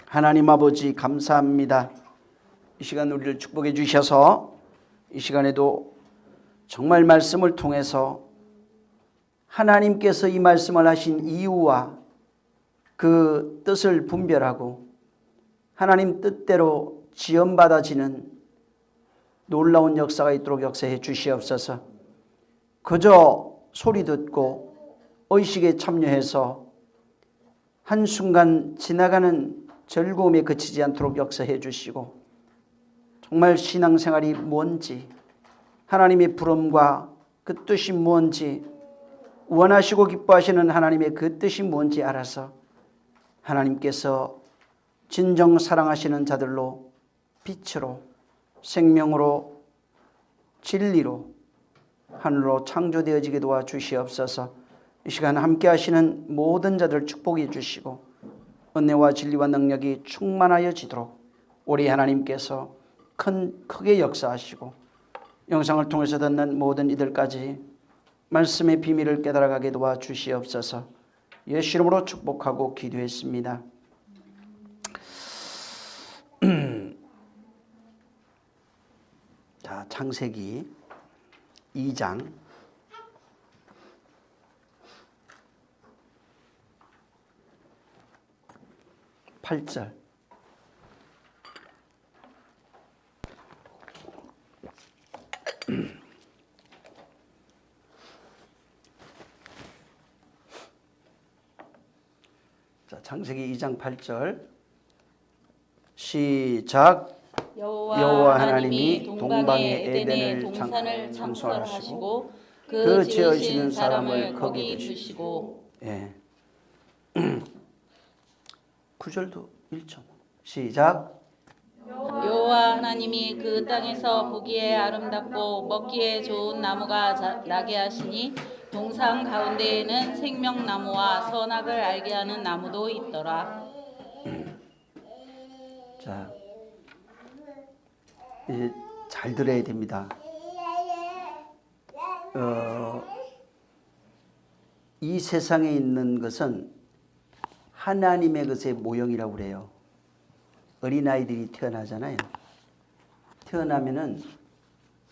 하나님 아버지 감사합니다. 이 시간 우리를 축복해 주셔서 이 시간에도 정말 말씀을 통해서 하나님께서 이 말씀을 하신 이유와 그 뜻을 분별하고 하나님 뜻대로 지연받아지는 놀라운 역사가 있도록 역사해 주시옵소서. 그저 소리 듣고 의식에 참여해서 한순간 지나가는 즐거움에 그치지 않도록 역사해 주시고 정말 신앙생활이 뭔지 하나님의 부름과 그 뜻이 뭔지 원하시고 기뻐하시는 하나님의 그 뜻이 뭔지 알아서 하나님께서 진정 사랑하시는 자들로 빛으로 생명으로 진리로 하늘로 창조되어지게 도와주시옵소서. 이 시간 함께 하시는 모든 자들 축복해 주시고 은혜와 진리와 능력이 충만하여지도록 우리 하나님께서 크게 역사하시고 영상을 통해서 듣는 모든 이들까지 말씀의 비밀을 깨달아가게 도와주시옵소서. 예수 이름으로 축복하고 기도했습니다. 자, 창세기 2장 8절. 자, 창세기 2장 8절 시작. 여호와 하나님이 동방의 에덴의 동산을 창설하시고 그 지으신 사람을 거기 두시고. 예. 9절도 1절 시작. 여호와 하나님이 그 땅에서 보기에 아름답고 먹기에 좋은 나무가 나게 하시니 동산 가운데에는 생명나무와 선악을 알게 하는 나무도 있더라. 자, 이제 잘 들어야 됩니다. 이 세상에 있는 것은 하나님의 것의 모형이라고 그래요. 어린아이들이 태어나잖아요. 태어나면은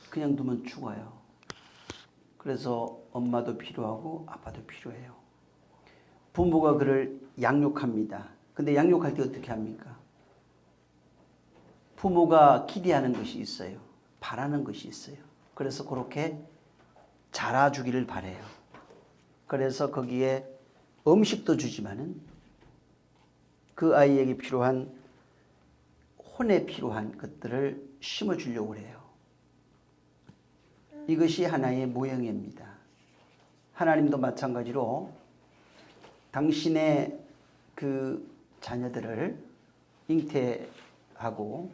그냥 두면 죽어요. 그래서 엄마도 필요하고 아빠도 필요해요. 부모가 그를 양육합니다. 근데 양육할 때 어떻게 합니까? 부모가 기대하는 것이 있어요. 바라는 것이 있어요. 그래서 그렇게 자라주기를 바라요. 그래서 거기에 음식도 주지만은 그 아이에게 필요한 혼에 필요한 것들을 심어주려고 해요. 이것이 하나의 모형입니다. 하나님도 마찬가지로 당신의 그 자녀들을 잉태하고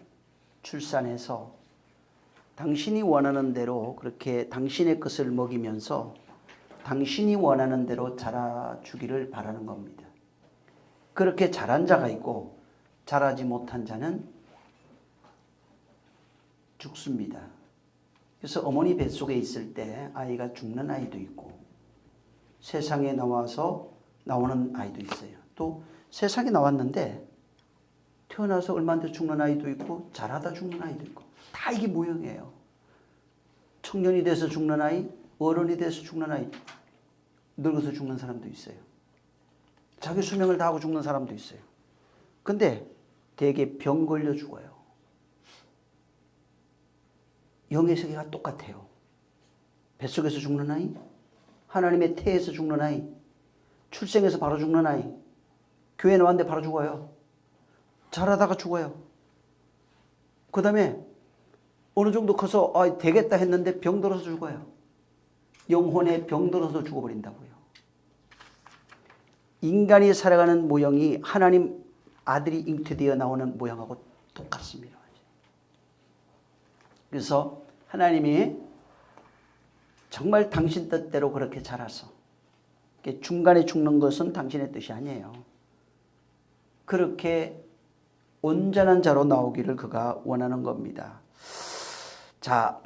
출산해서 당신이 원하는 대로 그렇게 당신의 것을 먹이면서 당신이 원하는 대로 자라주기를 바라는 겁니다. 그렇게 자란 자가 있고 자라지 못한 자는 죽습니다. 그래서 어머니 뱃속에 있을 때 아이가 죽는 아이도 있고 세상에 나와서 나오는 아이도 있어요. 또 세상에 나왔는데 태어나서 얼마 안 돼 죽는 아이도 있고 자라다 죽는 아이도 있고 다 이게 모형이에요. 청년이 돼서 죽는 아이, 어른이 돼서 죽는 아이, 늙어서 죽는 사람도 있어요. 자기 수명을 다하고 죽는 사람도 있어요. 근데 대개 병 걸려 죽어요. 영의 세계가 똑같아요. 뱃속에서 죽는 아이, 하나님의 태에서 죽는 아이, 출생해서 바로 죽는 아이, 교회 나왔는데 바로 죽어요. 자라다가 죽어요. 그 다음에 어느 정도 커서 되겠다 했는데 병들어서 죽어요. 영혼에 병들어서 죽어버린다고요. 인간이 살아가는 모형이 하나님 아들이 잉태되어 나오는 모형하고 똑같습니다. 그래서 하나님이 정말 당신 뜻대로 그렇게 자라서 중간에 죽는 것은 당신의 뜻이 아니에요. 그렇게 온전한 자로 나오기를 그가 원하는 겁니다. 자,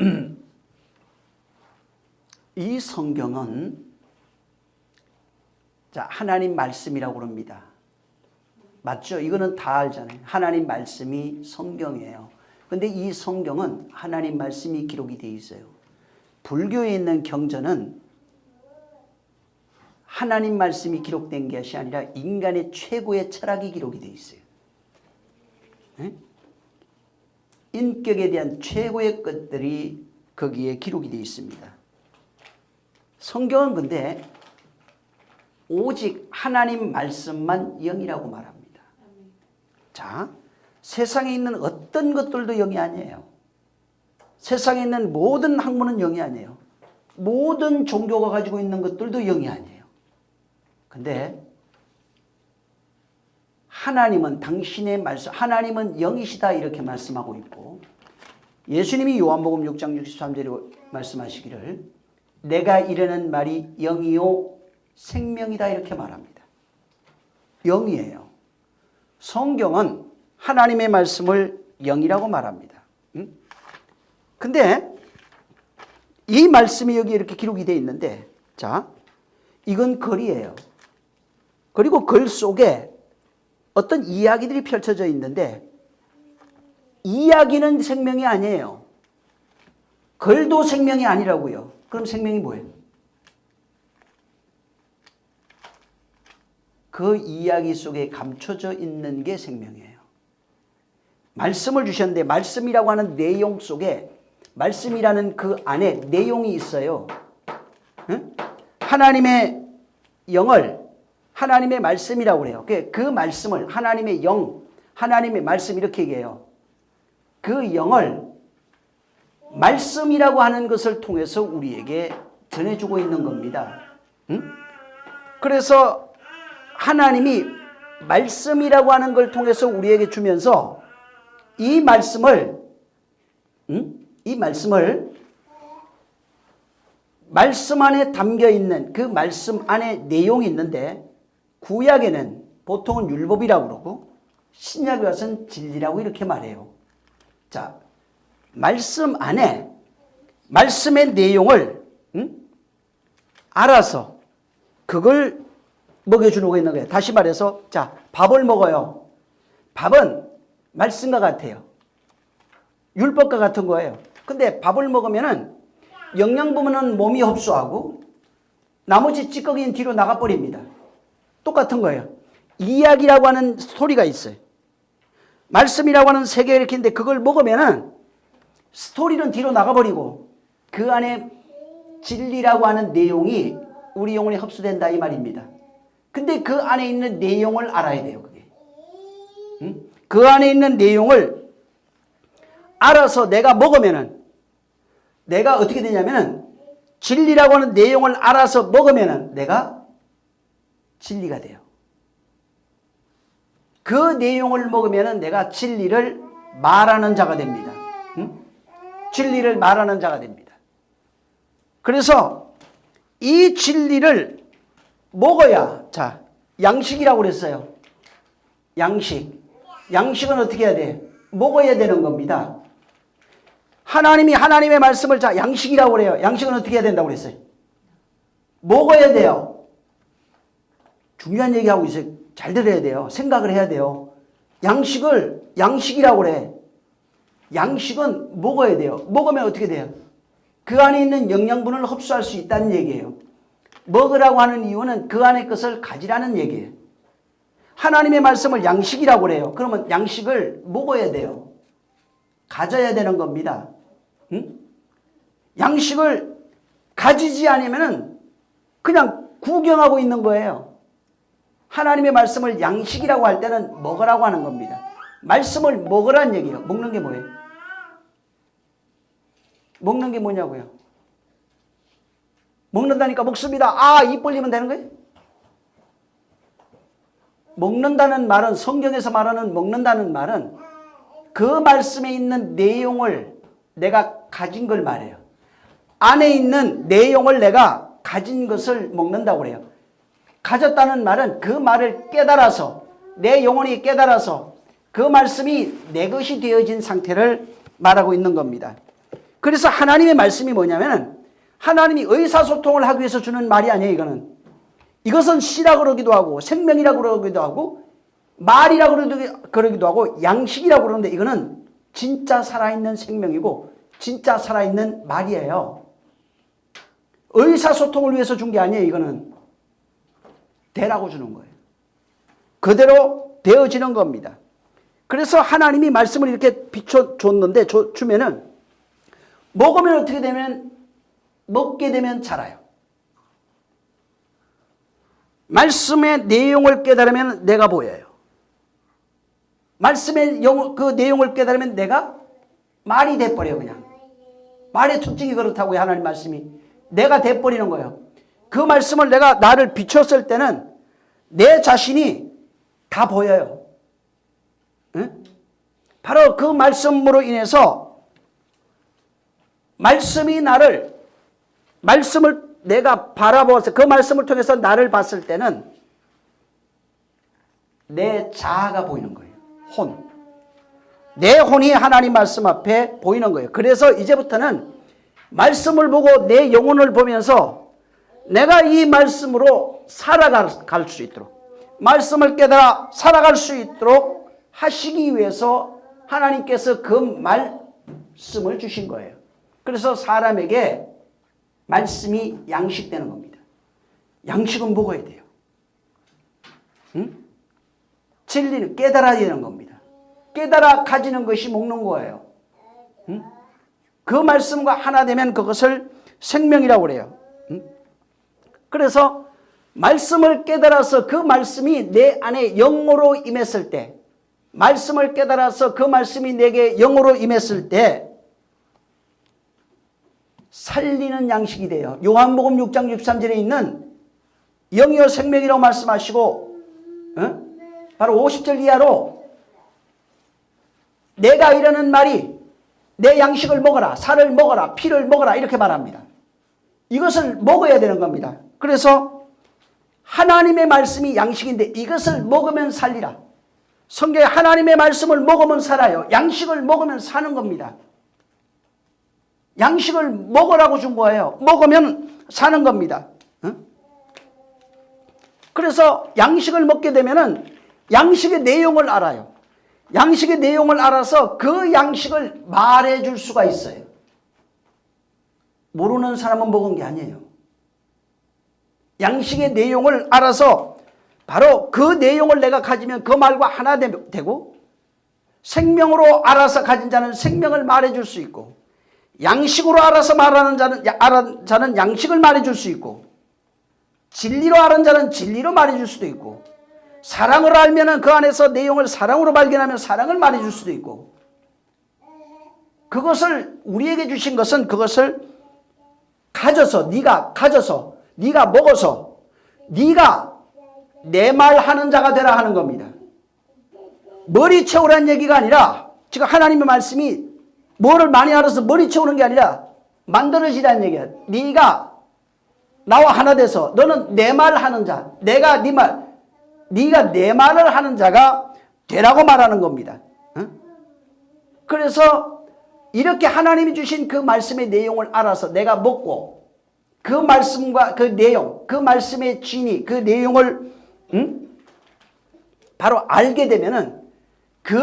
이 성경은 자, 하나님 말씀이라고 그럽니다. 맞죠? 이거는 다 알잖아요. 하나님 말씀이 성경이에요. 근데 이 성경은 하나님 말씀이 기록이 되어 있어요. 불교에 있는 경전은 하나님 말씀이 기록된 것이 아니라 인간의 최고의 철학이 기록이 되어 있어요. 네? 인격에 대한 최고의 것들이 거기에 기록이 되어 있습니다. 성경은 근데 오직 하나님 말씀만 영이라고 말합니다. 자, 세상에 있는 어떤 것들도 영이 아니에요. 세상에 있는 모든 학문은 영이 아니에요. 모든 종교가 가지고 있는 것들도 영이 아니에요. 근데 하나님은 당신의 말씀, 하나님은 영이시다 이렇게 말씀하고 있고, 예수님이 요한복음 6장 63절에 말씀하시기를 내가 이르는 말이 영이요 생명이다 이렇게 말합니다. 영이에요. 성경은 하나님의 말씀을 영이라고 말합니다. 근데 이 말씀이 여기 이렇게 기록이 되어 있는데, 자, 이건 글이에요. 그리고 글 속에 어떤 이야기들이 펼쳐져 있는데, 이야기는 생명이 아니에요. 글도 생명이 아니라고요. 그럼 생명이 뭐예요? 그 이야기 속에 감춰져 있는 게 생명이에요. 말씀을 주셨는데 말씀이라고 하는 내용 속에, 말씀이라는 그 안에 내용이 있어요. 응? 하나님의 영을 하나님의 말씀이라고 그래요. 그 말씀을 하나님의 영, 하나님의 말씀 이렇게 얘기해요. 그 영을 말씀이라고 하는 것을 통해서 우리에게 전해주고 있는 겁니다. 응? 그래서 하나님이 말씀이라고 하는 걸 통해서 우리에게 주면서 이 말씀을 말씀 안에 담겨 있는 그 말씀 안에 내용이 있는데, 구약에는 보통은 율법이라고 그러고 신약에 와서는 진리라고 이렇게 말해요. 자, 말씀 안에 말씀의 내용을 알아서 그걸 먹여주는 거 있는 거예요. 다시 말해서, 자, 밥을 먹어요. 밥은 말씀과 같아요. 율법과 같은 거예요. 근데 밥을 먹으면은 영양 부분은 몸이 흡수하고 나머지 찌꺼기는 뒤로 나가버립니다. 똑같은 거예요. 이야기라고 하는 스토리가 있어요. 말씀이라고 하는 세계가 이렇게 있는데 그걸 먹으면은 스토리는 뒤로 나가버리고 그 안에 진리라고 하는 내용이 우리 영혼에 흡수된다 이 말입니다. 근데 그 안에 있는 내용을 알아야 돼요. 그게. 그 안에 있는 내용을 알아서 내가 먹으면은, 내가 어떻게 되냐면은 진리라고 하는 내용을 알아서 먹으면은 내가 진리가 돼요. 그 내용을 먹으면은 내가 진리를 말하는 자가 됩니다. 진리를 말하는 자가 됩니다. 그래서 이 진리를 먹어야, 자, 양식이라고 그랬어요. 양식은 어떻게 해야 돼? 먹어야 되는 겁니다. 하나님이 하나님의 말씀을, 자, 양식이라고 그래요. 양식은 어떻게 해야 된다고 그랬어요? 먹어야 돼요. 중요한 얘기하고 있어요. 잘 들어야 돼요. 생각을 해야 돼요. 양식이라고 그래. 양식은 먹어야 돼요. 먹으면 어떻게 돼요? 그 안에 있는 영양분을 흡수할 수 있다는 얘기예요. 먹으라고 하는 이유는 그 안에 것을 가지라는 얘기예요. 하나님의 말씀을 양식이라고 그래요. 그러면 양식을 먹어야 돼요. 가져야 되는 겁니다. 양식을 가지지 않으면 그냥 구경하고 있는 거예요. 하나님의 말씀을 양식이라고 할 때는 먹으라고 하는 겁니다. 말씀을 먹으라는 얘기예요. 먹는 게 뭐예요? 먹는 게 뭐냐고요? 먹는다니까 먹습니다. 아, 입 벌리면 되는 거예요? 먹는다는 말은, 성경에서 말하는 먹는다는 말은 그 말씀에 있는 내용을 내가 가진 걸 말해요. 안에 있는 내용을 내가 가진 것을 먹는다고 그래요. 가졌다는 말은 그 말을 깨달아서, 내 영혼이 깨달아서 그 말씀이 내 것이 되어진 상태를 말하고 있는 겁니다. 그래서 하나님의 말씀이 뭐냐면 하나님이 의사소통을 하기 위해서 주는 말이 아니에요. 이것은 씨라 그러기도 하고 생명이라 그러기도 하고 말이라고 그러기도 하고 양식이라고 그러는데 이거는 진짜 살아있는 생명이고 진짜 살아있는 말이에요. 의사소통을 위해서 준 게 아니에요. 이거는 되라고 주는 거예요. 그대로 되어지는 겁니다. 그래서 하나님이 말씀을 이렇게 비춰줬는데 주면은 먹으면 어떻게 되면 먹게 되면 자라요. 말씀의 내용을 깨달으면 내가 보여요. 말씀의 그 내용을 깨달으면 내가 말이 돼버려요. 그냥 말의 특징이 그렇다고요. 하나님 말씀이 내가 돼버리는 거예요. 그 말씀을 내가 나를 비췄을 때는 내 자신이 다 보여요. 응? 바로 그 말씀으로 인해서 말씀이 말씀을 내가 바라보아서 그 말씀을 통해서 나를 봤을 때는 내 자아가 보이는 거예요. 내 혼이 하나님 말씀 앞에 보이는 거예요. 그래서 이제부터는 말씀을 보고 내 영혼을 보면서 내가 이 말씀으로 살아갈 수 있도록 말씀을 깨달아 살아갈 수 있도록 하시기 위해서 하나님께서 그 말씀을 주신 거예요. 그래서 사람에게 말씀이 양식되는 겁니다. 양식은 먹어야 돼요. 응? 진리는 깨달아야 되는 겁니다. 깨달아 가지는 것이 먹는 거예요. 응? 그 말씀과 하나 되면 그것을 생명이라고 그래요. 응? 그래서 말씀을 깨달아서 그 말씀이 내 안에 영으로 임했을 때 말씀을 깨달아서 그 말씀이 내게 영으로 임했을 때 살리는 양식이 돼요. 요한복음 6장 63절에 있는 영이요 생명이라고 말씀하시고 바로 50절 이하로 내가 이르는 말이 내 양식을 먹어라, 살을 먹어라, 피를 먹어라 이렇게 말합니다. 이것을 먹어야 되는 겁니다. 그래서 하나님의 말씀이 양식인데 이것을 먹으면 살리라. 성경에 하나님의 말씀을 먹으면 살아요. 양식을 먹으면 사는 겁니다. 양식을 먹으라고 준 거예요. 먹으면 사는 겁니다. 그래서 양식을 먹게 되면은 양식의 내용을 알아요. 양식의 내용을 알아서 그 양식을 말해 줄 수가 있어요. 모르는 사람은 먹은 게 아니에요. 양식의 내용을 알아서 바로 그 내용을 내가 가지면 그 말과 하나 되고 생명으로 알아서 가진 자는 생명을 말해 줄 수 있고 양식으로 알아서 말하는 자는 양식을 말해 줄 수 있고 진리로 아는 자는 진리로 말해 줄 수도 있고 사랑을 알면은 그 안에서 내용을 사랑으로 발견하면 사랑을 말해 줄 수도 있고 그것을 우리에게 주신 것은 그것을 네가 먹어서 네가 내 말 하는 자가 되라 하는 겁니다. 머리 채우라는 얘기가 아니라 지금 하나님의 말씀이 뭐를 많이 알아서 머리 채우는 게 아니라 만들어지라는 얘기야. 네가 나와 하나 돼서 너는 내 말 하는 자, 내가 네 말, 네가 내 말을 하는 자가 되라고 말하는 겁니다. 그래서 이렇게 하나님이 주신 그 말씀의 내용을 알아서 내가 먹고 그 말씀과 그 내용, 그 말씀의 진위, 그 내용을 바로 알게 되면은 그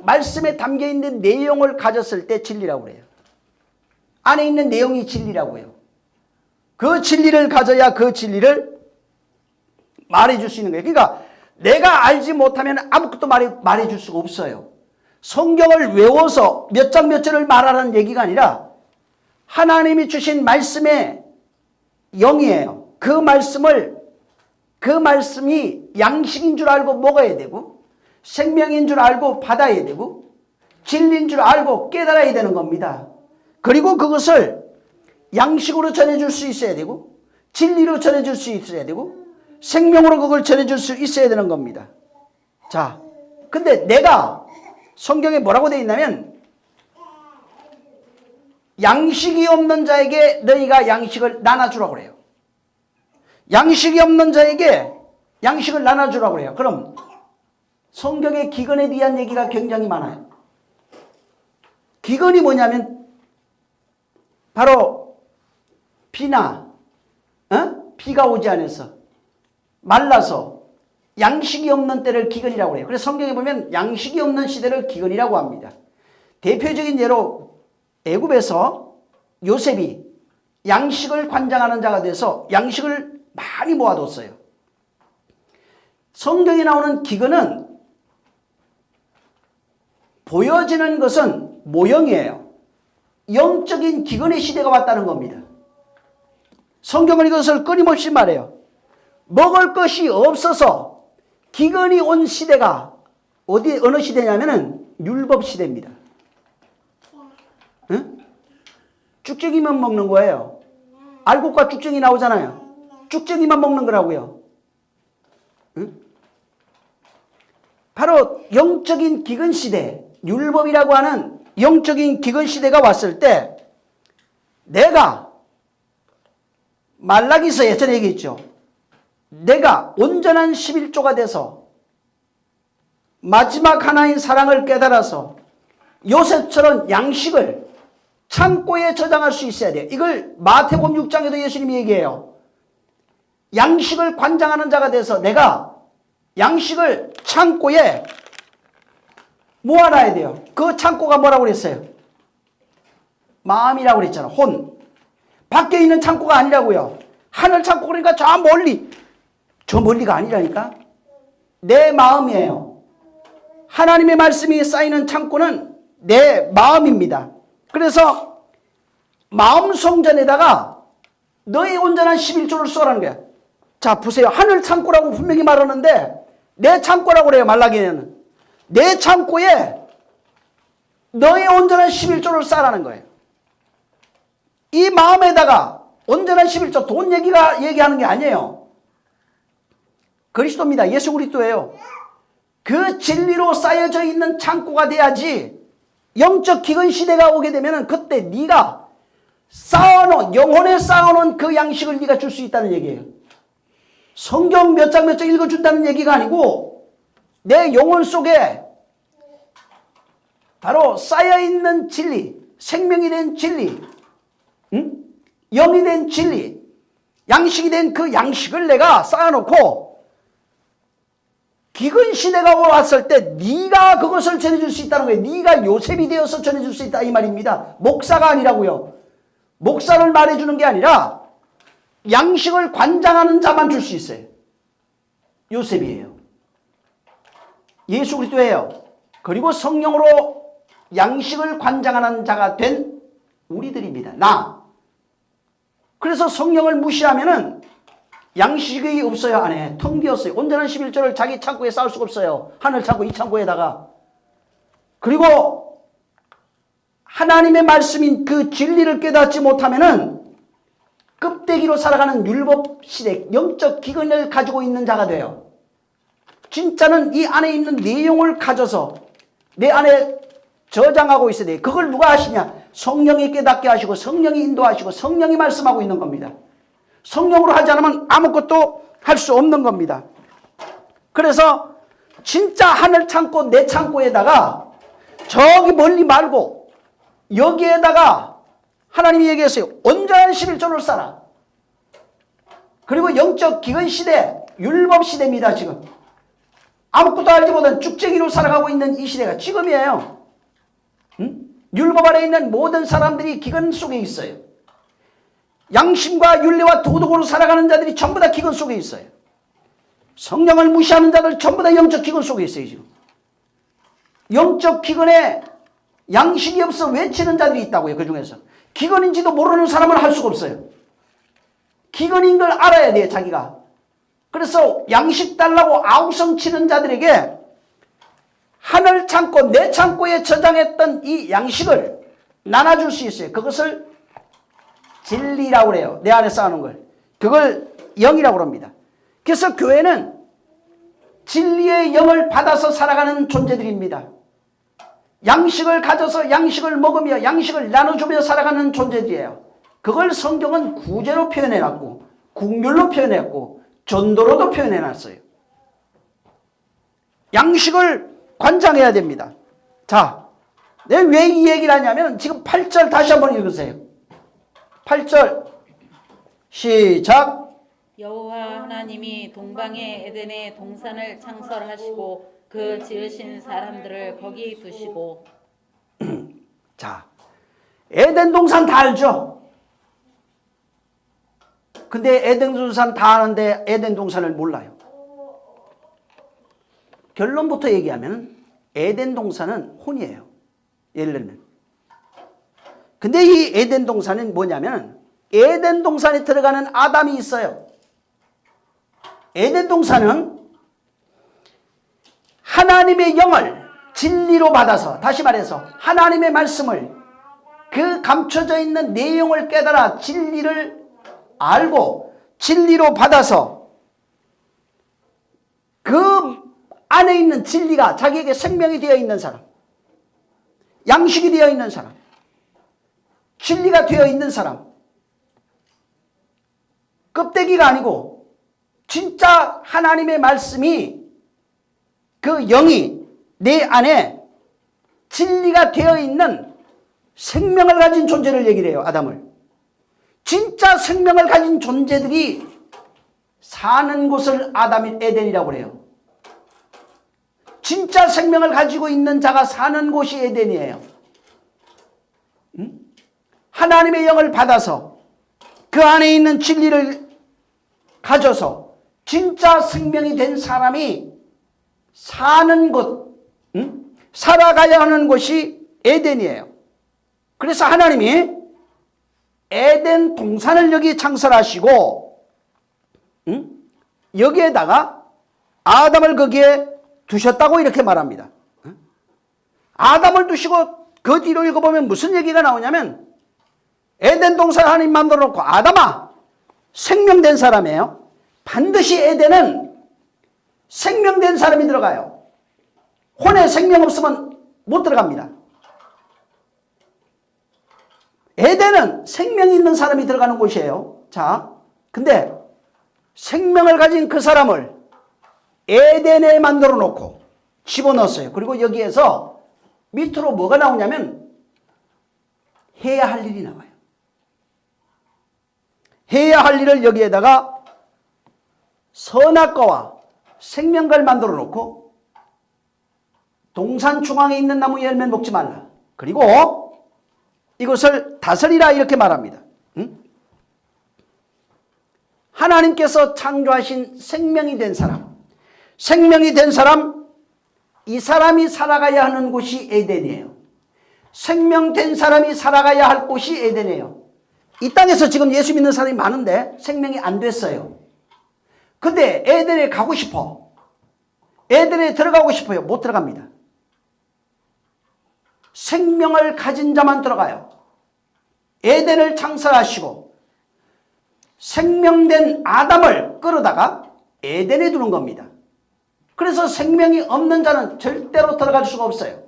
말씀에 담겨 있는 내용을 가졌을 때 진리라고 그래요. 안에 있는 내용이 진리라고 해요. 그 진리를 가져야 그 진리를 말해줄 수 있는 거예요. 그러니까 내가 알지 못하면 아무것도 말해줄 수가 없어요. 성경을 외워서 몇 장 몇 절을 말하라는 얘기가 아니라 하나님이 주신 말씀의 영이에요. 그 말씀이 양식인 줄 알고 먹어야 되고 생명인 줄 알고 받아야 되고 진리인 줄 알고 깨달아야 되는 겁니다. 그리고 그것을 양식으로 전해줄 수 있어야 되고 진리로 전해줄 수 있어야 되고 생명으로 그걸 전해줄 수 있어야 되는 겁니다. 자, 근데 내가 성경에 뭐라고 되어 있냐면 양식이 없는 자에게 너희가 양식을 나눠주라고 그래요. 양식이 없는 자에게 양식을 나눠주라고 그래요. 그럼 성경의 기근에 대한 얘기가 굉장히 많아요. 기근이 뭐냐면 바로 비가 오지 않아서 말라서 양식이 없는 때를 기근이라고 해요. 그래서 성경에 보면 양식이 없는 시대를 기근이라고 합니다. 대표적인 예로 애굽에서 요셉이 양식을 관장하는 자가 돼서 양식을 많이 모아뒀어요. 성경에 나오는 기근은 보여지는 것은 모형이에요. 영적인 기근의 시대가 왔다는 겁니다. 성경은 이것을 끊임없이 말해요. 먹을 것이 없어서 기근이 온 시대가 어느 시대냐면은 율법 시대입니다. 응? 쭉쟁이만 먹는 거예요. 알곡과 쭉쟁이 나오잖아요. 쭉쟁이만 먹는 거라고요. 응? 바로 영적인 기근 시대, 율법이라고 하는 영적인 기근 시대가 왔을 때 내가 말라기서 예전에 얘기했죠. 내가 온전한 11조가 돼서 마지막 하나인 사랑을 깨달아서 요셉처럼 양식을 창고에 저장할 수 있어야 돼요. 이걸 마태복음 6장에도 예수님이 얘기해요. 양식을 관장하는 자가 돼서 내가 양식을 창고에 모아놔야 돼요. 그 창고가 뭐라고 그랬어요? 마음이라고 그랬잖아. 혼. 밖에 있는 창고가 아니라고요. 하늘 창고 그러니까 저 멀리. 저 멀리가 아니라니까. 내 마음이에요. 하나님의 말씀이 쌓이는 창고는 내 마음입니다. 그래서 마음 성전에다가 너의 온전한 11조를 쏘라는 거야. 자 보세요. 하늘 창고라고 분명히 말하는데 내 창고라고 그래요. 말라기에는. 내 창고에 너의 온전한 11조를 쌓으라는 거예요. 이 마음에다가 온전한 11조, 돈 얘기하는 게 아니에요. 그리스도입니다. 예수 그리스도예요. 그 진리로 쌓여져 있는 창고가 돼야지 영적 기근 시대가 오게 되면 그때 네가 쌓아놓은, 영혼에 쌓아놓은 그 양식을 네가 줄 수 있다는 얘기예요. 성경 몇 장 몇 장 읽어준다는 얘기가 아니고 내 영혼 속에 바로 쌓여있는 진리, 생명이 된 진리, 영이 된 진리, 양식이 된 그 양식을 내가 쌓아놓고 기근 시대가 왔을 때 네가 그것을 전해줄 수 있다는 거예요. 네가 요셉이 되어서 전해줄 수 있다 이 말입니다. 목사가 아니라고요. 목사를 말해주는 게 아니라 양식을 관장하는 자만 줄 수 있어요. 요셉이에요. 예수 그리스도예요. 그리고 성령으로 양식을 관장하는 자가 된 우리들입니다. 나. 그래서 성령을 무시하면은 양식이 없어요. 안에 텅 비었어요. 온전한 11조를 자기 창고에 쌓을 수가 없어요. 하늘 창고, 이 창고에다가. 그리고 하나님의 말씀인 그 진리를 깨닫지 못하면은 껍데기로 살아가는 율법 시대, 영적 기근을 가지고 있는 자가 돼요. 진짜는 이 안에 있는 내용을 가져서 내 안에 저장하고 있어야 돼요. 그걸 누가 하시냐? 성령이 깨닫게 하시고 성령이 인도하시고 성령이 말씀하고 있는 겁니다. 성령으로 하지 않으면 아무것도 할 수 없는 겁니다. 그래서 진짜 하늘 창고, 내 창고에다가 저기 멀리 말고 여기에다가 하나님이 얘기했어요. 온전한 11조를 쌓아. 그리고 영적 기근 시대, 율법 시대입니다. 지금. 아무것도 알지 못한 쭉쟁이로 살아가고 있는 이 시대가 지금이에요. 율법 아래 있는 모든 사람들이 기근 속에 있어요. 양심과 윤리와 도덕으로 살아가는 자들이 전부 다 기근 속에 있어요. 성령을 무시하는 자들 전부 다 영적 기근 속에 있어요. 지금. 영적 기근에 양식이 없어 외치는 자들이 있다고요. 그 중에서. 기근인지도 모르는 사람은 할 수가 없어요. 기근인 걸 알아야 돼요. 자기가. 그래서 양식 달라고 아우성 치는 자들에게 하늘 창고, 내 창고에 저장했던 이 양식을 나눠줄 수 있어요. 그것을 진리라고 그래요. 내 안에 쌓아놓은 걸. 그걸 영이라고 합니다. 그래서 교회는 진리의 영을 받아서 살아가는 존재들입니다. 양식을 가져서 양식을 먹으며 양식을 나눠주며 살아가는 존재들이에요. 그걸 성경은 구제로 표현해놨고 국률로 표현했고 전도로도 표현해놨어요. 양식을 관장해야 됩니다. 자, 내가 왜 이 얘기를 하냐면 지금 8절 다시 한번 읽으세요. 8절 시작. 여호와 하나님이 동방의 에덴의 동산을 창설하시고 그 지으신 사람들을 거기 두시고. 자, 에덴 동산 다 알죠? 근데 에덴 동산 다 아는데 에덴 동산을 몰라요. 결론부터 얘기하면 에덴 동산은 혼이에요. 예를 들면. 근데 이 에덴 동산은 뭐냐면 에덴 동산에 들어가는 아담이 있어요. 에덴 동산은 하나님의 영을 진리로 받아서, 다시 말해서 하나님의 말씀을, 그 감춰져 있는 내용을 깨달아 진리를 알고 진리로 받아서 그 안에 있는 진리가 자기에게 생명이 되어 있는 사람, 양식이 되어 있는 사람, 진리가 되어 있는 사람, 껍데기가 아니고 진짜 하나님의 말씀이, 그 영이 내 안에 진리가 되어 있는 생명을 가진 존재를 얘기를 해요. 아담을. 진짜 생명을 가진 존재들이 사는 곳을 아담이 에덴이라고 그래요. 진짜 생명을 가지고 있는 자가 사는 곳이 에덴이에요. 하나님의 영을 받아서 그 안에 있는 진리를 가져서 진짜 생명이 된 사람이 사는 곳, 살아가야 하는 곳이 에덴이에요. 그래서 하나님이 에덴 동산을 여기 창설하시고 여기에다가 아담을 거기에 두셨다고 이렇게 말합니다. 아담을 두시고 그 뒤로 읽어보면 무슨 얘기가 나오냐면 에덴 동산 하나님 만들어 놓고 아담아, 생명된 사람이에요. 반드시 에덴은 생명된 사람이 들어가요. 혼에 생명 없으면 못 들어갑니다. 에덴은 생명이 있는 사람이 들어가는 곳이에요. 자, 근데 생명을 가진 그 사람을 에덴에 만들어 놓고 집어넣었어요. 그리고 여기에서 밑으로 뭐가 나오냐면 해야 할 일이 나와요. 해야 할 일을 여기에다가 선악과와 생명과를 만들어 놓고 동산 중앙에 있는 나무 열매 먹지 말라. 그리고 이것을 다스리라 이렇게 말합니다. 하나님께서 창조하신 생명이 된 사람, 생명이 된 사람, 이 사람이 살아가야 하는 곳이 에덴이에요. 생명된 사람이 살아가야 할 곳이 에덴이에요. 이 땅에서 지금 예수 믿는 사람이 많은데 생명이 안 됐어요. 근데 에덴에 가고 싶어. 에덴에 들어가고 싶어요. 못 들어갑니다. 생명을 가진 자만 들어가요. 에덴을 창설하시고 생명된 아담을 끌어다가 에덴에 두는 겁니다. 그래서 생명이 없는 자는 절대로 들어갈 수가 없어요.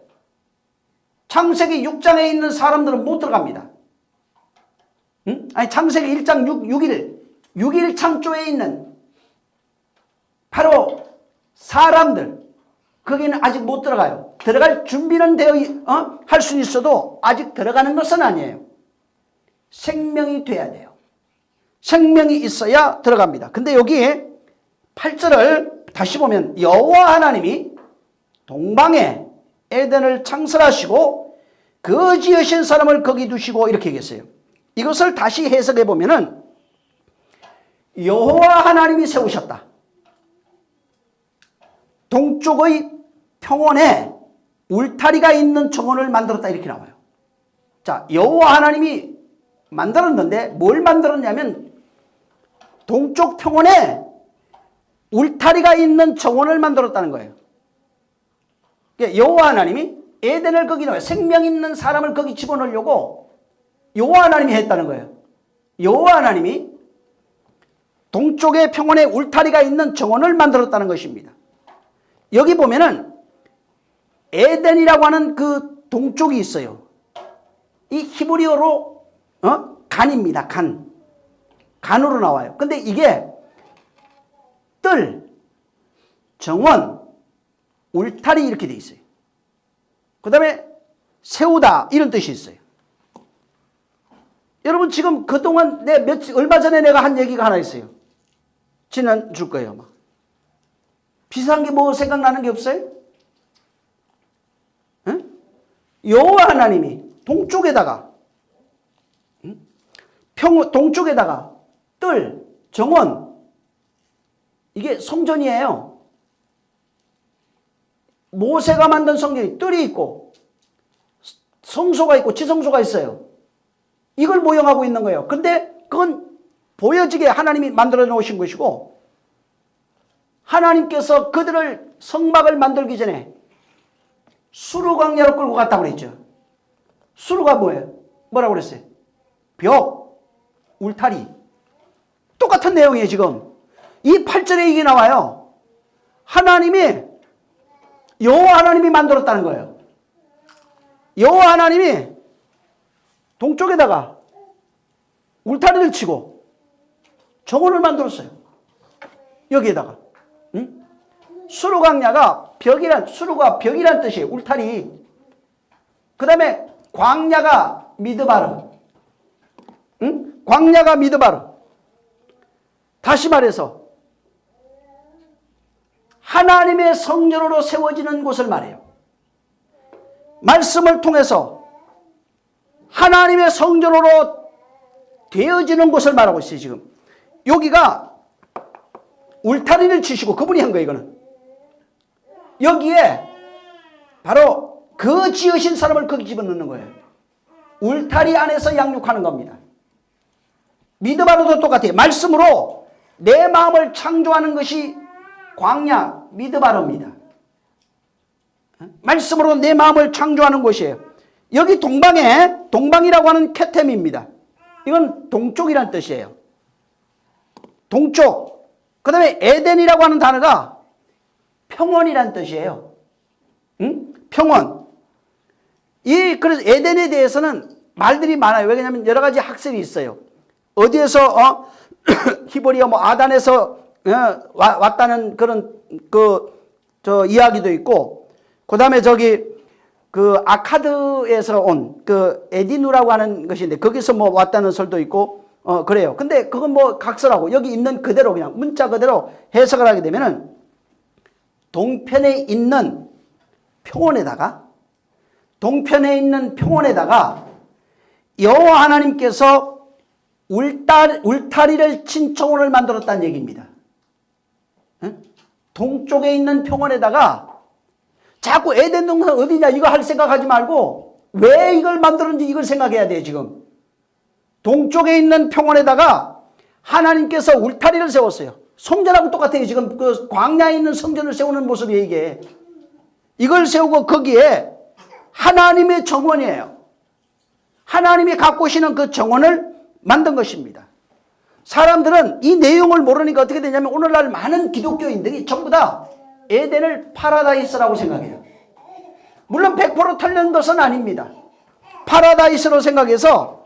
창세기 6장에 있는 사람들은 못 들어갑니다. 아니 창세기 1장 6일 창조에 있는 바로 사람들, 거기는 아직 못 들어가요. 들어갈 준비는 할 수는 있어도 아직 들어가는 것은 아니에요. 생명이 돼야 돼요. 생명이 있어야 들어갑니다. 근데 여기 8절을 다시 보면 여호와 하나님이 동방에 에덴을 창설하시고 그 지으신 사람을 거기 두시고 이렇게 얘기했어요. 이것을 다시 해석해 보면은 여호와 하나님이 세우셨다. 동쪽의 평원에 울타리가 있는 정원을 만들었다 이렇게 나와요. 자, 여호와 하나님이 만들었는데 뭘 만들었냐면 동쪽 평원에 울타리가 있는 정원을 만들었다는 거예요. 여호와 하나님이 에덴을 거기 넣어요. 생명 있는 사람을 거기 집어넣으려고 여호와 하나님이 했다는 거예요. 여호와 하나님이 동쪽의 평원에 울타리가 있는 정원을 만들었다는 것입니다. 여기 보면은 에덴이라고 하는 그 동쪽이 있어요. 이 히브리어로 간입니다. 간으로 나와요. 근데 이게 뜰, 정원, 울타리 이렇게 돼 있어요. 그 다음에 세우다 이런 뜻이 있어요. 여러분 지금 그동안 얼마 전에 내가 한 얘기가 하나 있어요. 줄 거예요. 막. 비슷한 게 뭐 생각나는 게 없어요? 응? 여호와 하나님이 동쪽에다가 동쪽에다가 뜰, 정원, 이게 성전이에요. 모세가 만든 성전이 뜰이 있고 성소가 있고 지성소가 있어요. 이걸 모형하고 있는 거예요. 근데 그건 보여지게 하나님이 만들어 놓으신 것이고, 하나님께서 그들을 성막을 만들기 전에 수르 광야로 끌고 갔다고 그랬죠. 수르가 뭐예요? 뭐라고 그랬어요? 벽, 울타리. 똑같은 내용이에요. 지금 이 8절에 이게 나와요. 여호와 하나님이 만들었다는 거예요. 여호와 하나님이 동쪽에다가 울타리를 치고 정원을 만들었어요. 여기에다가. 응? 수르광야가 수르가 벽이란 뜻이에요. 울타리. 그 다음에 광야가 미드바르. 응? 광야가 미드바르. 다시 말해서 하나님의 성전으로 세워지는 곳을 말해요. 말씀을 통해서 하나님의 성전으로 되어지는 곳을 말하고 있어요. 지금 여기가 울타리를 치시고 그분이 한 거예요. 이거는 여기에 바로 그 지으신 사람을 거기 집어넣는 거예요. 울타리 안에서 양육하는 겁니다. 미드바로도 똑같아요. 말씀으로 내 마음을 창조하는 것이 광야 미드바로입니다. 말씀으로 내 마음을 창조하는 곳이에요. 여기 동방이라고 하는 케템입니다. 이건 동쪽이란 뜻이에요. 동쪽. 그 다음에 에덴이라고 하는 단어가 평원이란 뜻이에요. 응? 평원. 그래서 에덴에 대해서는 말들이 많아요. 왜냐하면 여러 가지 학설이 있어요. 어디에서 히브리어 아단에서 왔다는 그런 이야기도 있고, 그 다음에 아카드에서 온 에디누라고 하는 것인데 거기서 왔다는 설도 있고 그래요. 근데 그건 각설하고 여기 있는 그대로 그냥 문자 그대로 해석을 하게 되면은 동편에 있는 평원에다가 여호와 하나님께서 울타리를 친 정원을 만들었다는 얘기입니다. 동쪽에 있는 평원에다가 자꾸 에덴 동산 어디냐 이거 할 생각하지 말고 왜 이걸 만들었는지 이걸 생각해야 돼요. 지금 동쪽에 있는 평원에다가 하나님께서 울타리를 세웠어요. 성전하고 똑같아요. 지금 그 광야에 있는 성전을 세우는 모습이 이게. 이걸 세우고 거기에 하나님의 정원이에요. 하나님이 갖고 오시는 그 정원을 만든 것입니다. 사람들은 이 내용을 모르니까 어떻게 되냐면 오늘날 많은 기독교인들이 전부 다 에덴을 파라다이스라고 생각해요. 물론 100% 틀린 것은 아닙니다. 파라다이스로 생각해서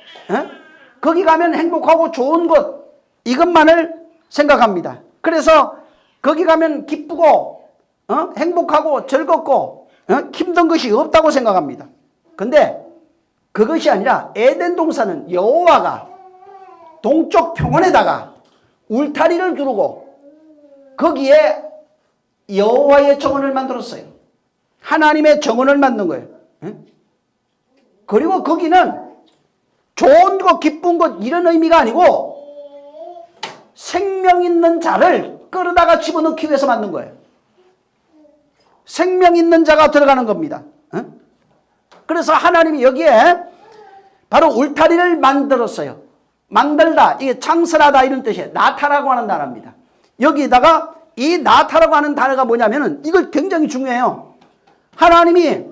거기 가면 행복하고 좋은 곳 이것만을 생각합니다. 그래서 거기 가면 기쁘고 행복하고 즐겁고 힘든 것이 없다고 생각합니다. 근데 그것이 아니라 에덴 동산은 여호와가 동쪽 평원에다가 울타리를 두르고 거기에 여호와의 정원을 만들었어요. 하나님의 정원을 만든 거예요. 그리고 거기는 좋은 것, 기쁜 것 이런 의미가 아니고 생명 있는 자를 끌어다가 집어넣기 위해서 만든 거예요. 생명 있는 자가 들어가는 겁니다. 그래서 하나님이 여기에 바로 울타리를 만들었어요. 만들다, 이게 창설하다 이런 뜻이에요. 나타라고 하는 단어입니다. 여기다가 이 나타라고 하는 단어가 뭐냐면은 이걸 굉장히 중요해요. 하나님이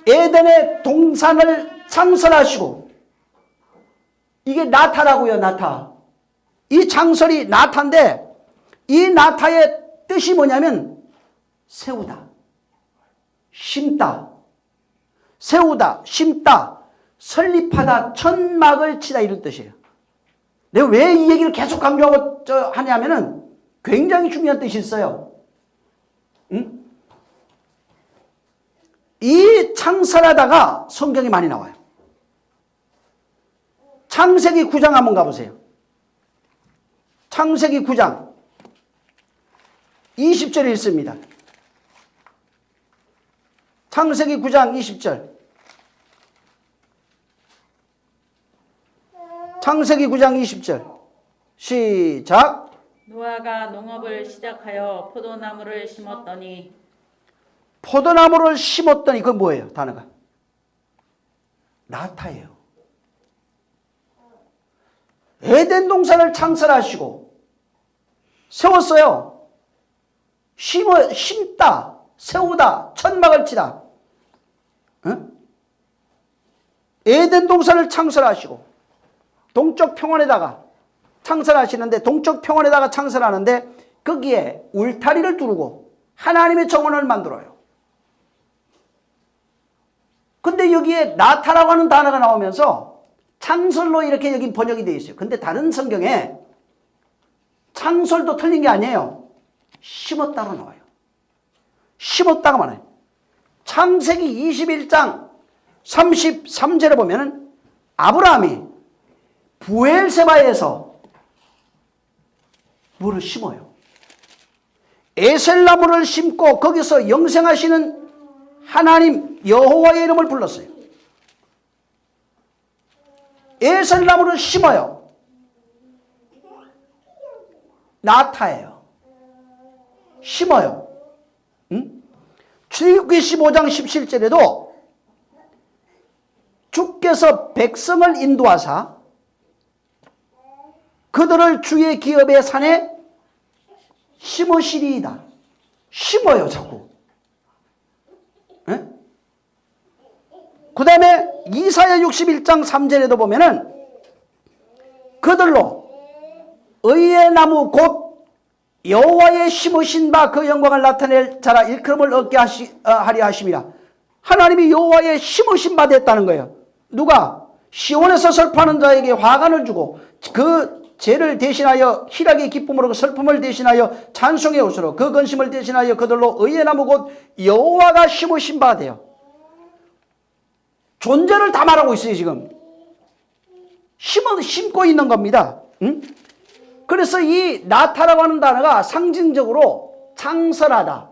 에덴의 동산을 창설하시고 이게 나타라고요. 나타. 이 창설이 나타인데 이 나타의 뜻이 뭐냐면 세우다, 심다, 세우다, 심다, 설립하다, 천막을 치다 이런 뜻이에요. 내가 왜 이 얘기를 계속 강조하고 하냐면은 굉장히 중요한 뜻이 있어요. 응? 이 창설하다가 성경이 많이 나와요. 창세기 9장 한번 가보세요. 창세기 9장. 20절에 있습니다. 창세기 9장 20절. 창세기 9장 20절. 시작. 노아가 농업을 시작하여 포도나무를 심었더니 포도나무를 심었더니 그건 뭐예요? 단어가. 나타예요. 에덴 동산을 창설하시고 세웠어요. 심다, 세우다, 천막을 치다. 응? 에덴 동산을 창설하시고 동쪽 평원에다가 창설하시는데, 동쪽 평원에다가 창설하는데 거기에 울타리를 두르고 하나님의 정원을 만들어요. 근데 여기에 나타라고 하는 단어가 나오면서 창설로 이렇게 여기 번역이 되어 있어요. 근데 다른 성경에 창설도 틀린 게 아니에요. 심었다고 나와요. 심었다고 말해요. 창세기 21장 33절에 보면은 아브라함이 부엘세바에서 뭐를 심어요. 에셀나무를 심고 거기서 영생하시는 하나님 여호와의 이름을 불렀어요. 에셀나무를 심어요. 나타예요. 심어요. 응? 출애굽기 15장 17절에도 주께서 백성을 인도하사 그들을 주의 기업의 산에 심으시리이다. 심어요, 자꾸. 그 다음에 이사야 61장 3절에도 보면은 그들로 의의 나무 곧 여호와의 심으신 바 그 영광을 나타낼 자라 일컬음을 얻게 하리 하심이라. 하나님이 여호와의 심으신 바 됐다는 거예요. 누가? 시온에서 슬퍼하는 자에게 화관을 주고 그 죄를 대신하여 희락의 기쁨으로 그 슬픔을 대신하여 찬송의 옷으로 그 근심을 대신하여 그들로 의의 나무 곧 여호와가 심으신 바 돼요. 존재를 다 말하고 있어요. 지금 심고 있는 겁니다. 응? 그래서 이 나타라고 하는 단어가 상징적으로 창설하다,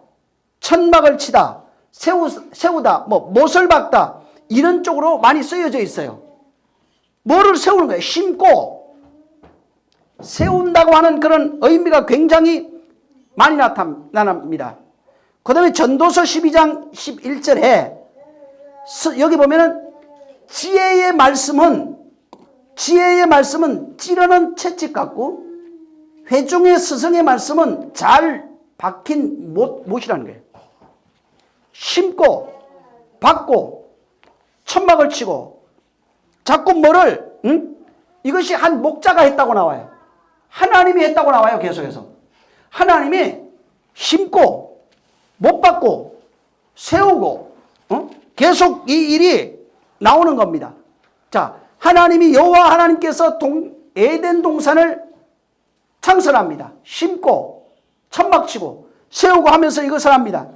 천막을 치다, 세우다, 못을 박다 이런 쪽으로 많이 쓰여져 있어요. 뭐를 세우는 거예요? 심고 세운다고 하는 그런 의미가 굉장히 많이 나타납니다. 그 다음에 전도서 12장 11절에 여기 보면은 지혜의 말씀은 찌르는 채찍 같고 회중의 스승의 말씀은 잘 박힌 못이라는 거예요. 심고 박고 천막을 치고 자꾸 뭐를 이것이 한 목자가 했다고 나와요. 하나님이 했다고 나와요. 계속해서 하나님이 심고 못 박고 세우고 계속 이 일이 나오는 겁니다. 자, 하나님이 여호와 하나님께서 에덴 동산을 창설합니다. 심고 천막치고 세우고 하면서 이것을 합니다.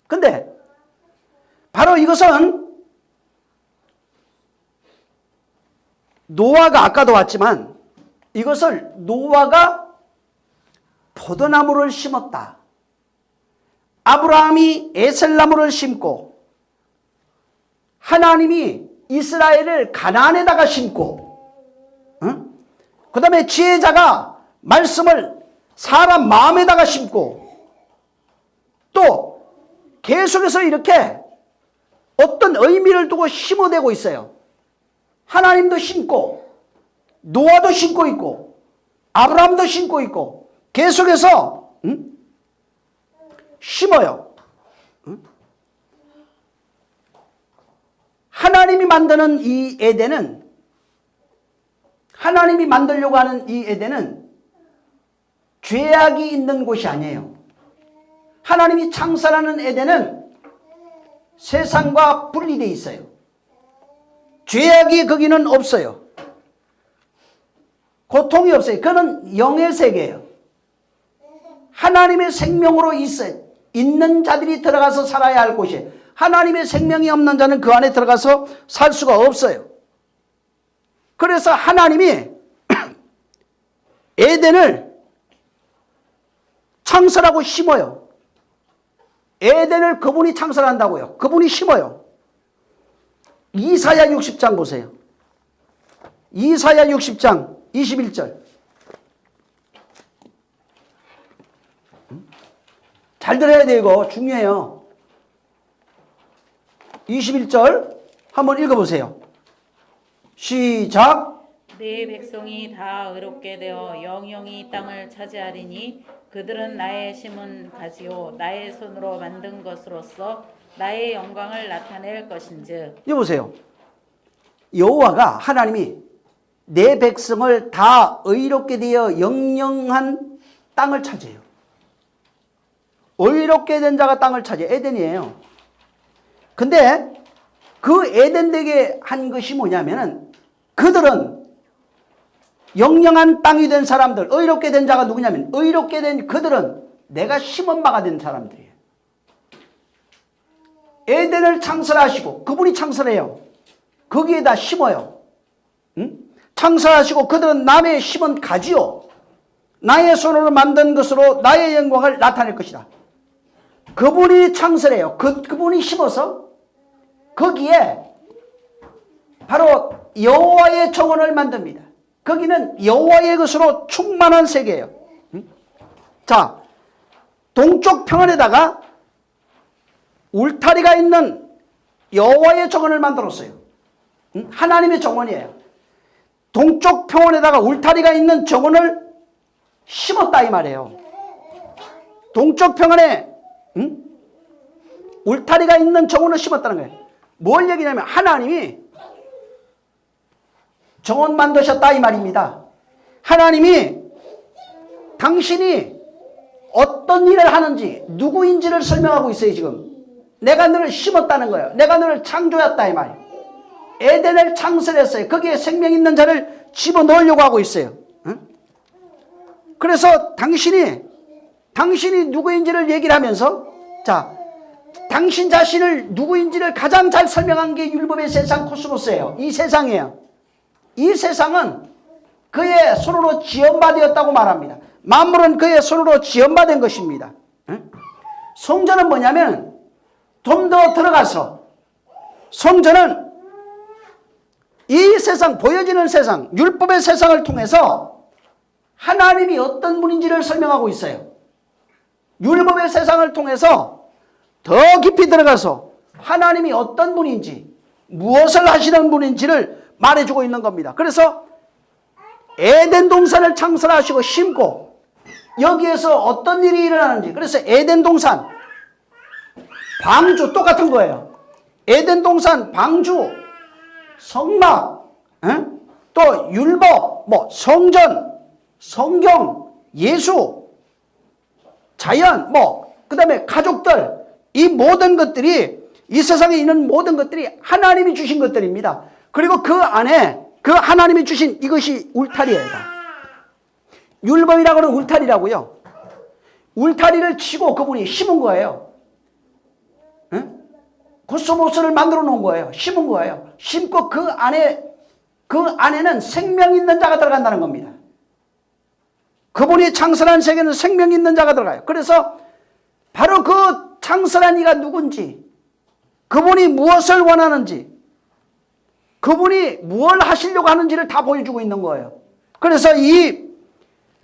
근데 바로 이것은 노아가 아까도 왔지만 이것을 노아가 포도나무를 심었다. 아브라함이 에셀나무를 심고 하나님이 이스라엘을 가나안에다가 심고 그 다음에 지혜자가 말씀을 사람 마음에다가 심고 또 계속해서 이렇게 어떤 의미를 두고 심어대고 있어요. 하나님도 심고 노아도 심고 있고 아브라함도 심고 있고 계속해서 심어요. 하나님이 만드는 이 에덴은 하나님이 만들려고 하는 이 에덴은 죄악이 있는 곳이 아니에요. 하나님이 창설하는 에덴은 세상과 분리되어 있어요. 죄악이 거기는 없어요. 고통이 없어요. 그는 영의 세계예요. 하나님의 생명으로 있는 자들이 들어가서 살아야 할 곳이에요. 하나님의 생명이 없는 자는 그 안에 들어가서 살 수가 없어요. 그래서 하나님이 에덴을 창설하고 심어요. 에덴을 그분이 창설한다고요. 그분이 심어요. 이사야 60장 보세요. 이사야 60장 21절. 잘 들어야 돼요. 이거 중요해요. 21절 한번 읽어보세요. 시작. 내 백성이 다 의롭게 되어 영영이 땅을 차지하리니 그들은 나의 심은 가지요 나의 손으로 만든 것으로서 나의 영광을 나타낼 것인즉. 여보세요. 여호와가 하나님이 내 백성을 다 의롭게 되어 영영한 땅을 차지해요. 의롭게 된 자가 땅을 차지해요. 에덴이에요. 근데 그 에덴 되게 한 것이 뭐냐면은 그들은 영영한 땅이 된 사람들, 의롭게 된 자가 누구냐면 의롭게 된 그들은 내가 심은 바가 된 사람들이에요. 에덴을 창설하시고 그분이 창설해요. 거기에다 심어요. 응? 창설하시고 그들은 남의 심은 가지요. 나의 손으로 만든 것으로 나의 영광을 나타낼 것이다. 그분이 창설해요. 그분이 심어서 거기에 바로 여호와의 정원을 만듭니다. 거기는 여호와의 것으로 충만한 세계예요. 자, 동쪽 평원에다가 울타리가 있는 여호와의 정원을 만들었어요. 하나님의 정원이에요. 동쪽 평원에다가 울타리가 있는 정원을 심었다 이 말이에요. 동쪽 평원에 울타리가 있는 정원을 심었다는 거예요. 뭘 얘기냐면 하나님이 정원 만드셨다 이 말입니다. 하나님이 당신이 어떤 일을 하는지 누구인지를 설명하고 있어요. 지금 내가 너를 심었다는 거예요. 내가 너를 창조했다 이 말이에요. 에덴을 창설했어요. 거기에 생명 있는 자를 집어넣으려고 하고 있어요. 그래서 당신이 누구인지를 얘기를 하면서 자, 당신 자신을 누구인지를 가장 잘 설명한 게 율법의 세상 코스모스예요. 이 세상이에요. 이 세상은 그의 손으로 지음받았다고 말합니다. 만물은 그의 손으로 지음받은 것입니다. 성전은 뭐냐면 좀 더 들어가서 성전은 이 세상, 보여지는 세상, 율법의 세상을 통해서 하나님이 어떤 분인지를 설명하고 있어요. 율법의 세상을 통해서 더 깊이 들어가서 하나님이 어떤 분인지, 무엇을 하시는 분인지를 말해주고 있는 겁니다. 그래서 에덴 동산을 창설하시고 심고 여기에서 어떤 일이 일어나는지, 그래서 에덴 동산, 방주 똑같은 거예요. 에덴 동산, 방주, 성막, 또 율법, 성전, 성경, 예수, 자연, 그 다음에 가족들, 이 모든 것들이, 이 세상에 있는 모든 것들이 하나님이 주신 것들입니다. 그리고 그 안에 그 하나님이 주신 이것이 울타리예요. 율법이라고 하는 울타리라고요. 울타리를 치고 그분이 심은 거예요. 코스모스를 만들어 놓은 거예요. 심은 거예요. 심고 그 안에는 생명 있는 자가 들어간다는 겁니다. 그분이 창설한 세계는 생명 있는 자가 들어가요. 그래서 바로 그 창설한 이가 누군지, 그분이 무엇을 원하는지, 그분이 무엇을 하시려고 하는지를 다 보여주고 있는 거예요. 그래서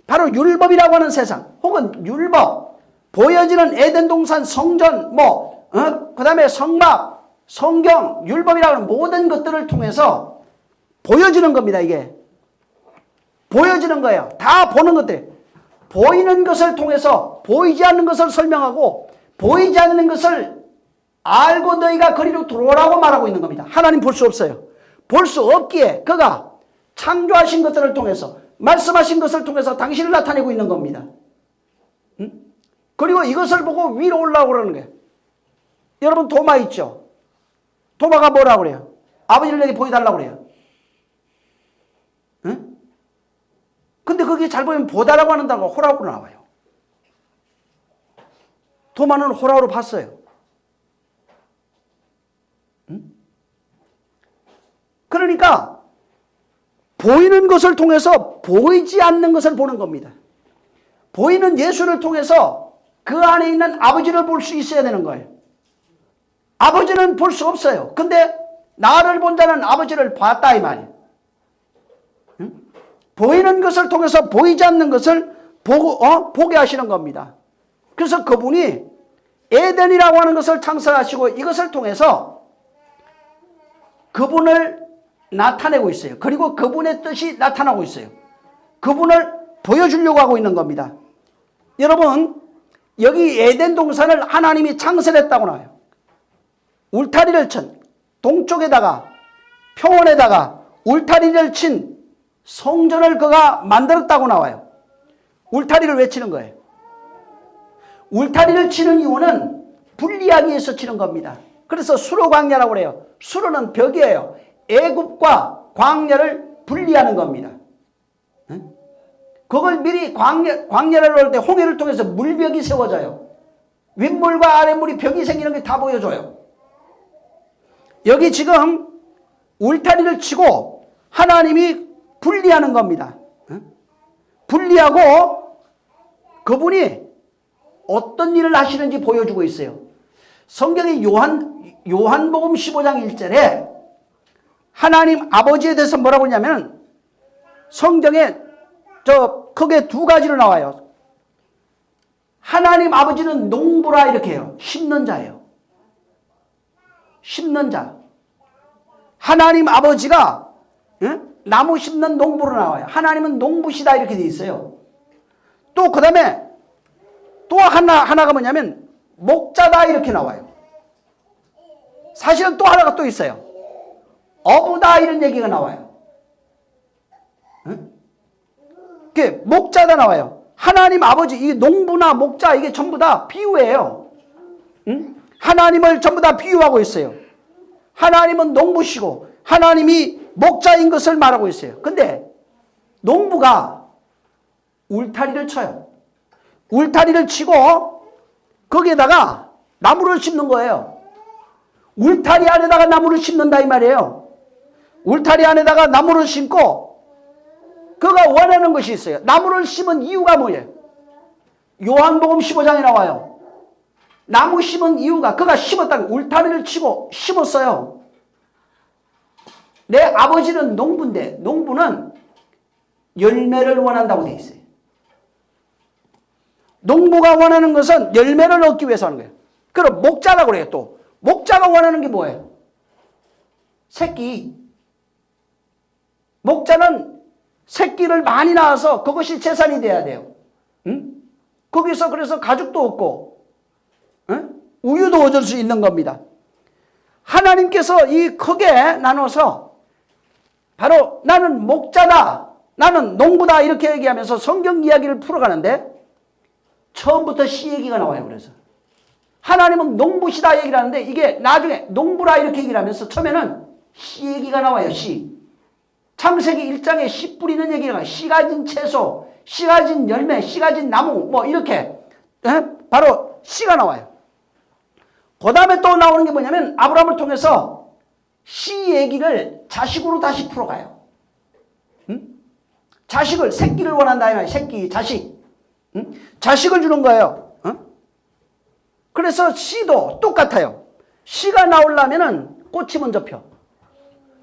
바로 율법이라고 하는 세상, 혹은 율법, 보여지는 에덴 동산, 성전, 그 다음에 성막, 성경, 율법이라고 하는 모든 것들을 통해서 보여지는 겁니다. 이게 보여지는 거예요. 다 보는 것들. 보이는 것을 통해서 보이지 않는 것을 설명하고, 보이지 않는 것을 알고 너희가 거리로 들어오라고 말하고 있는 겁니다. 하나님 볼 수 없어요. 볼 수 없기에 그가 창조하신 것들을 통해서, 말씀하신 것을 통해서 당신을 나타내고 있는 겁니다. 그리고 이것을 보고 위로 올라오고 그러는 거예요. 여러분 도마 있죠? 도마가 뭐라고 그래요? 아버지를 내게 보여달라고 그래요. 근데 그게 잘 보면 보다라고 하는 단어가 호라우로 나와요. 도마는 호라우로 봤어요. 그러니까 보이는 것을 통해서 보이지 않는 것을 보는 겁니다. 보이는 예수를 통해서 그 안에 있는 아버지를 볼 수 있어야 되는 거예요. 아버지는 볼 수 없어요. 근데 나를 본 자는 아버지를 봤다 이 말이에요. 응? 보이는 것을 통해서 보이지 않는 것을 보게 하시는 겁니다. 그래서 그분이 에덴이라고 하는 것을 창설하시고 이것을 통해서 그분을 나타내고 있어요. 그리고 그분의 뜻이 나타나고 있어요. 그분을 보여주려고 하고 있는 겁니다. 여러분, 여기 에덴 동산을 하나님이 창설했다고 나와요. 울타리를 친 동쪽에다가 평원에다가 울타리를 친 성전을 그가 만들었다고 나와요. 울타리를 왜 치는 거예요? 울타리를 치는 이유는 분리하기 위해서 치는 겁니다. 그래서 수로 광야라고 그래요. 수로는 벽이에요. 애굽과 광야를 분리하는 겁니다. 그걸 미리 광야를 올 때 홍해를 통해서 물벽이 세워져요. 윗물과 아랫물이 벽이 생기는 게 다 보여줘요. 여기 지금 울타리를 치고 하나님이 분리하는 겁니다. 분리하고 그분이 어떤 일을 하시는지 보여주고 있어요. 성경의 요한복음 15장 1절에 하나님 아버지에 대해서 뭐라고 하냐면 성경에 크게 두 가지로 나와요. 하나님 아버지는 농부라 이렇게 해요. 심는 자예요. 심는 자. 하나님 아버지가 나무 심는 농부로 나와요. 하나님은 농부시다 이렇게 돼 있어요. 또 그 다음에 또 하나가 뭐냐면 목자다 이렇게 나와요. 사실은 또 하나가 또 있어요. 어부다 이런 얘기가 나와요. 그게 목자다 나와요. 하나님 아버지, 이 농부나 목자 이게 전부 다 비유예요. 하나님을 전부 다 비유하고 있어요. 하나님은 농부시고 하나님이 목자인 것을 말하고 있어요. 근데 농부가 울타리를 쳐요. 울타리를 치고 거기에다가 나무를 심는 거예요. 울타리 안에다가 나무를 심는다 이 말이에요. 울타리 안에다가 나무를 심고 그가 원하는 것이 있어요. 나무를 심은 이유가 뭐예요? 요한복음 15장에 나와요. 나무 심은 이유가 그가 심었다는 울타리를 치고 심었어요. 내 아버지는 농부인데 농부는 열매를 원한다고 돼 있어요. 농부가 원하는 것은 열매를 얻기 위해서 하는 거예요. 그럼 목자라고 그래요. 또 목자가 원하는 게 뭐예요? 새끼. 목자는 새끼를 많이 낳아서 그것이 재산이 돼야 돼요. 응? 거기서 그래서 가죽도 얻고 우유도 얻을 수 있는 겁니다. 하나님께서 이 크게 나눠서 바로 나는 목자다, 나는 농부다 이렇게 얘기하면서 성경 이야기를 풀어가는데 처음부터 씨 얘기가 나와요. 그래서 하나님은 농부시다 얘기를 하는데 이게 나중에 농부라 이렇게 얘기를 하면서 처음에는 씨 얘기가 나와요. 씨. 창세기 1장에 씨 뿌리는 얘기가 나와요. 씨 가진 채소, 씨 가진 열매, 씨 가진 나무 뭐 이렇게 바로 씨가 나와요. 그 다음에 또 나오는 게 뭐냐면 아브라함을 통해서 씨 얘기를 자식으로 다시 풀어가요. 자식을, 새끼를 원한다. 새끼, 자식. 자식을 주는 거예요. 그래서 씨도 똑같아요. 씨가 나오려면은 꽃이 먼저 펴.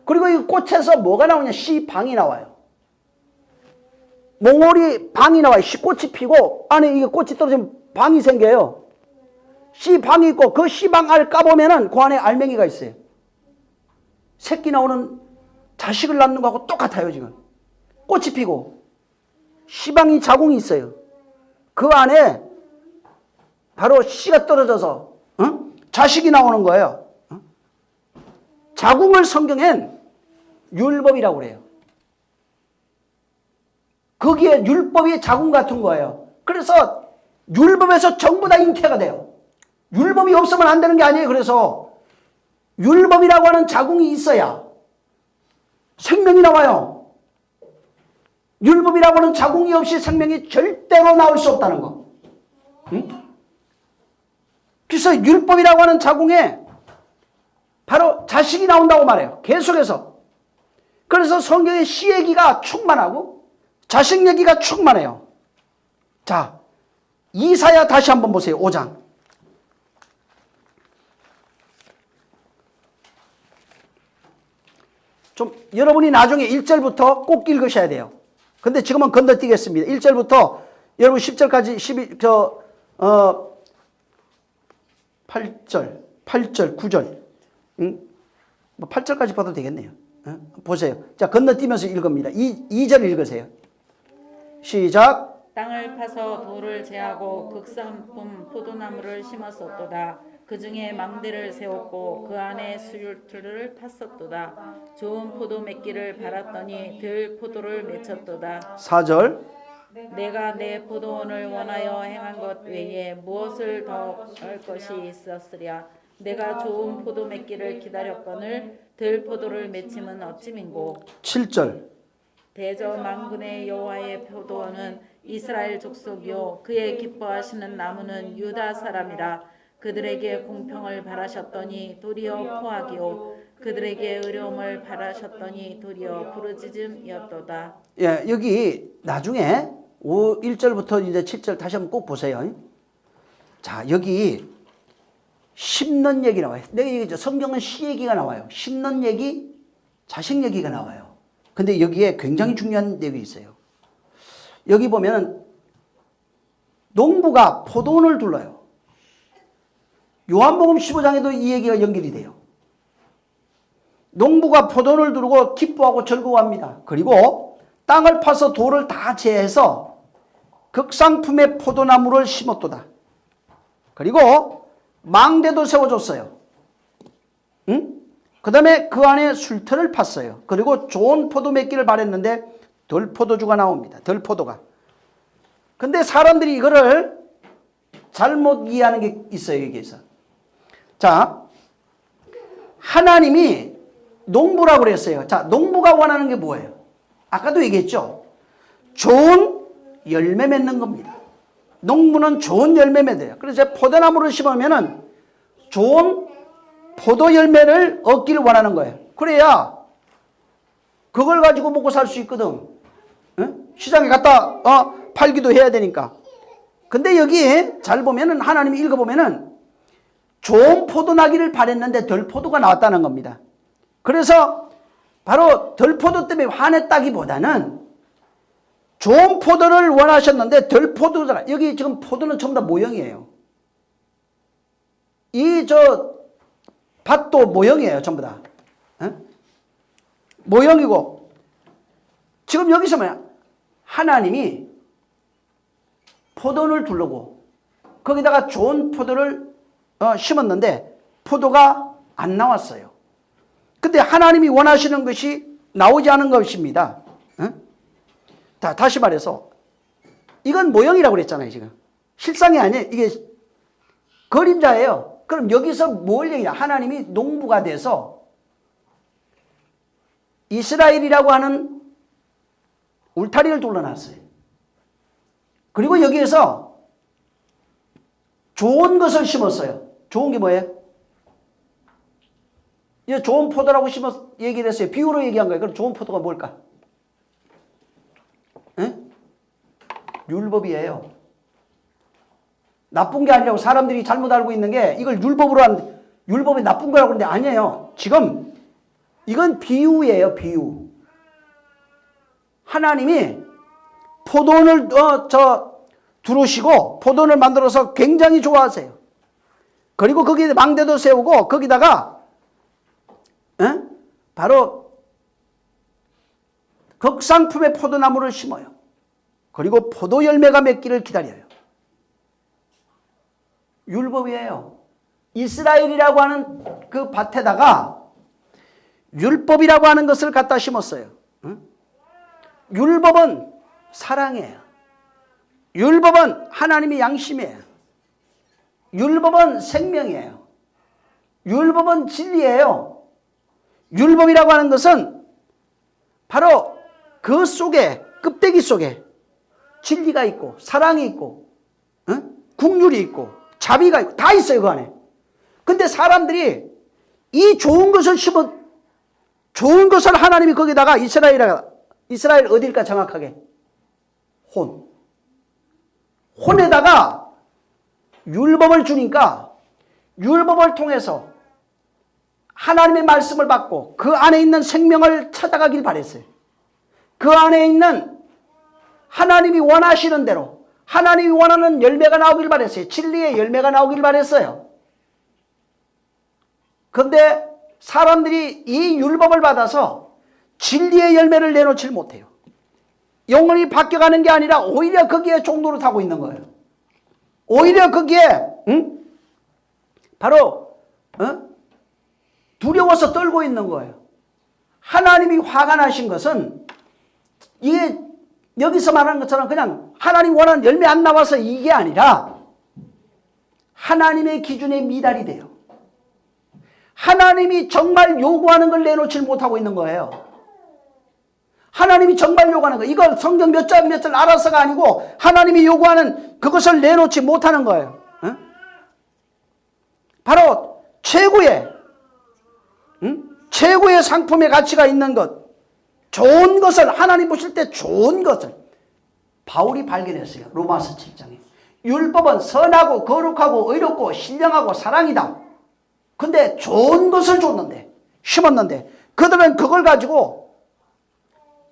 그리고 이 꽃에서 뭐가 나오냐? 씨방이 나와요. 몽골이 방이 나와요. 씨꽃이 피고 안에 이게 꽃이 떨어지면 방이 생겨요. 씨방이 있고 그 씨방 알 까보면은 그 안에 알맹이가 있어요. 새끼 나오는 자식을 낳는 거하고 똑같아요. 지금 꽃이 피고 씨방이 자궁이 있어요. 그 안에 바로 씨가 떨어져서 자식이 나오는 거예요. 자궁을 성경엔 율법이라고 그래요. 거기에 율법이 자궁 같은 거예요. 그래서 율법에서 전부 다 잉태가 돼요. 율법이 없으면 안 되는 게 아니에요. 그래서 율법이라고 하는 자궁이 있어야 생명이 나와요. 율법이라고 하는 자궁이 없이 생명이 절대로 나올 수 없다는 거. 그래서 율법이라고 하는 자궁에 바로 자식이 나온다고 말해요. 계속해서. 그래서 성경에 씨 얘기가 충만하고 자식 얘기가 충만해요. 자, 이사야 다시 한번 보세요. 5장. 좀 여러분이 나중에 1절부터 꼭 읽으셔야 돼요. 근데 지금은 건너뛰겠습니다. 1절부터 여러분 10절까지 8절, 9절. 뭐 8절까지 봐도 되겠네요. 보세요. 자, 건너뛰면서 읽읍니다. 2절 읽으세요. 시작. 땅을 파서 돌을 제하고 극산품 포도나무를 심었었도다. 그 중에 망대를 세웠고 그 안에 수율틀을 팠었도다. 좋은 포도 맺기를 바랐더니 들 포도를 맺혔도다. 4절. 내가 내 포도원을 원하여 행한 것 외에 무엇을 더 할 것이 있었으랴. 내가 좋은 포도 맺기를 기다렸거늘 들 포도를 맺힘은 어찌민고. 7절. 대저 만군의 여호와의 포도원은 이스라엘 족속이요 그의 기뻐하시는 나무는 유다 사람이라. 그들에게 공평을 바라셨더니 도리어 포악이요 그들에게 의로움을 바라셨더니 도리어 부르짖음이었도다. 예, 여기 나중에 1절부터 이제 7절 다시 한번 꼭 보세요. 자, 여기 심는 얘기 나와요. 내가 얘기했죠. 성경은 시 얘기가 나와요. 심는 얘기, 자식 얘기가 나와요. 근데 여기에 굉장히 중요한 내용이 있어요. 여기 보면 농부가 포도원을 둘러요. 요한복음 15장에도 이 얘기가 연결이 돼요. 농부가 포도원을 두르고 기뻐하고 즐거워합니다. 그리고 땅을 파서 돌을 다 제해서 극상품의 포도나무를 심었도다. 그리고 망대도 세워줬어요. 응? 그 다음에 그 안에 술터를 팠어요. 그리고 좋은 포도 맺기를 바랬는데 덜포도주가 나옵니다. 덜포도가. 근데 사람들이 이거를 잘못 이해하는 게 있어요. 여기에서. 자, 하나님이 농부라고 그랬어요. 자, 농부가 원하는 게 뭐예요? 아까도 얘기했죠. 좋은 열매 맺는 겁니다. 농부는 좋은 열매 맺어요. 그래서 포도나무를 심으면은 좋은 포도 열매를 얻기를 원하는 거예요. 그래야 그걸 가지고 먹고 살 수 있거든. 응? 시장에 갖다 팔기도 해야 되니까. 근데 여기 잘 보면은 하나님이 읽어보면은 좋은 포도 나기를 바랬는데 덜 포도가 나왔다는 겁니다. 그래서 바로 덜 포도 때문에 화냈다기보다는 좋은 포도를 원하셨는데 덜 포도더라. 여기 지금 포도는 전부 다 모형이에요. 이 밭도 모형이에요. 전부 다. 모형이고 지금 여기서 뭐야? 하나님이 포도원을 두르고 거기다가 좋은 포도를 심었는데 포도가 안 나왔어요. 근데 하나님이 원하시는 것이 나오지 않은 것입니다. 다시 말해서 이건 모형이라고 그랬잖아요. 지금 실상이 아니에요. 이게 그림자예요. 그럼 여기서 뭘 얘기냐? 하나님이 농부가 돼서 이스라엘이라고 하는 울타리를 둘러놨어요. 그리고 여기에서 좋은 것을 심었어요. 좋은 게 뭐예요? 이제 좋은 포도라고 얘기를 했어요. 비유로 얘기한 거예요. 그럼 좋은 포도가 뭘까? 율법이에요. 나쁜 게 아니라고 사람들이 잘못 알고 있는 게 이걸 율법이 나쁜 거라고 그러는데 아니에요. 지금 이건 비유예요. 비유. 하나님이 포도원을 두르시고 포도원을 만들어서 굉장히 좋아하세요. 그리고 거기에 망대도 세우고 거기다가 바로 극상품의 포도나무를 심어요. 그리고 포도 열매가 맺기를 기다려요. 율법이에요. 이스라엘이라고 하는 그 밭에다가 율법이라고 하는 것을 갖다 심었어요. 율법은 사랑이에요. 율법은 하나님의 양심이에요. 율법은 생명이에요. 율법은 진리예요. 율법이라고 하는 것은 바로 그 속에 껍데기 속에 진리가 있고 사랑이 있고 국률이 있고 자비가 있고 다 있어요. 그 안에. 근데 사람들이 이 좋은 것을 좋은 것을 하나님이 거기다가 이스라엘 어딜까 정확하게? 혼에다가 율법을 주니까 율법을 통해서 하나님의 말씀을 받고 그 안에 있는 생명을 찾아가길 바랬어요. 그 안에 있는 하나님이 원하시는 대로 하나님이 원하는 열매가 나오길 바랬어요. 진리의 열매가 나오길 바랬어요. 그런데 사람들이 이 율법을 받아서 진리의 열매를 내놓지 못해요. 영혼이 바뀌어가는 게 아니라 오히려 거기에 종로를 타고 있는 거예요. 오히려 거기에 바로 두려워서 떨고 있는 거예요. 하나님이 화가 나신 것은 이게 여기서 말하는 것처럼 그냥 하나님 원하는 열매 안 나와서 이게 아니라 하나님의 기준에 미달이 돼요. 하나님이 정말 요구하는 걸 내놓지 못하고 있는 거예요. 하나님이 정말 요구하는 거, 이걸 성경 몇 절 몇 절 알아서가 아니고 하나님이 요구하는 그것을 내놓지 못하는 거예요. 바로 최고의 상품의 가치가 있는 것, 좋은 것을 하나님 보실 때 좋은 것을 바울이 발견했어요. 로마서 7장에. 율법은 선하고 거룩하고 의롭고 신령하고 사랑이다. 근데 좋은 것을 줬는데, 심었는데 그들은 그걸 가지고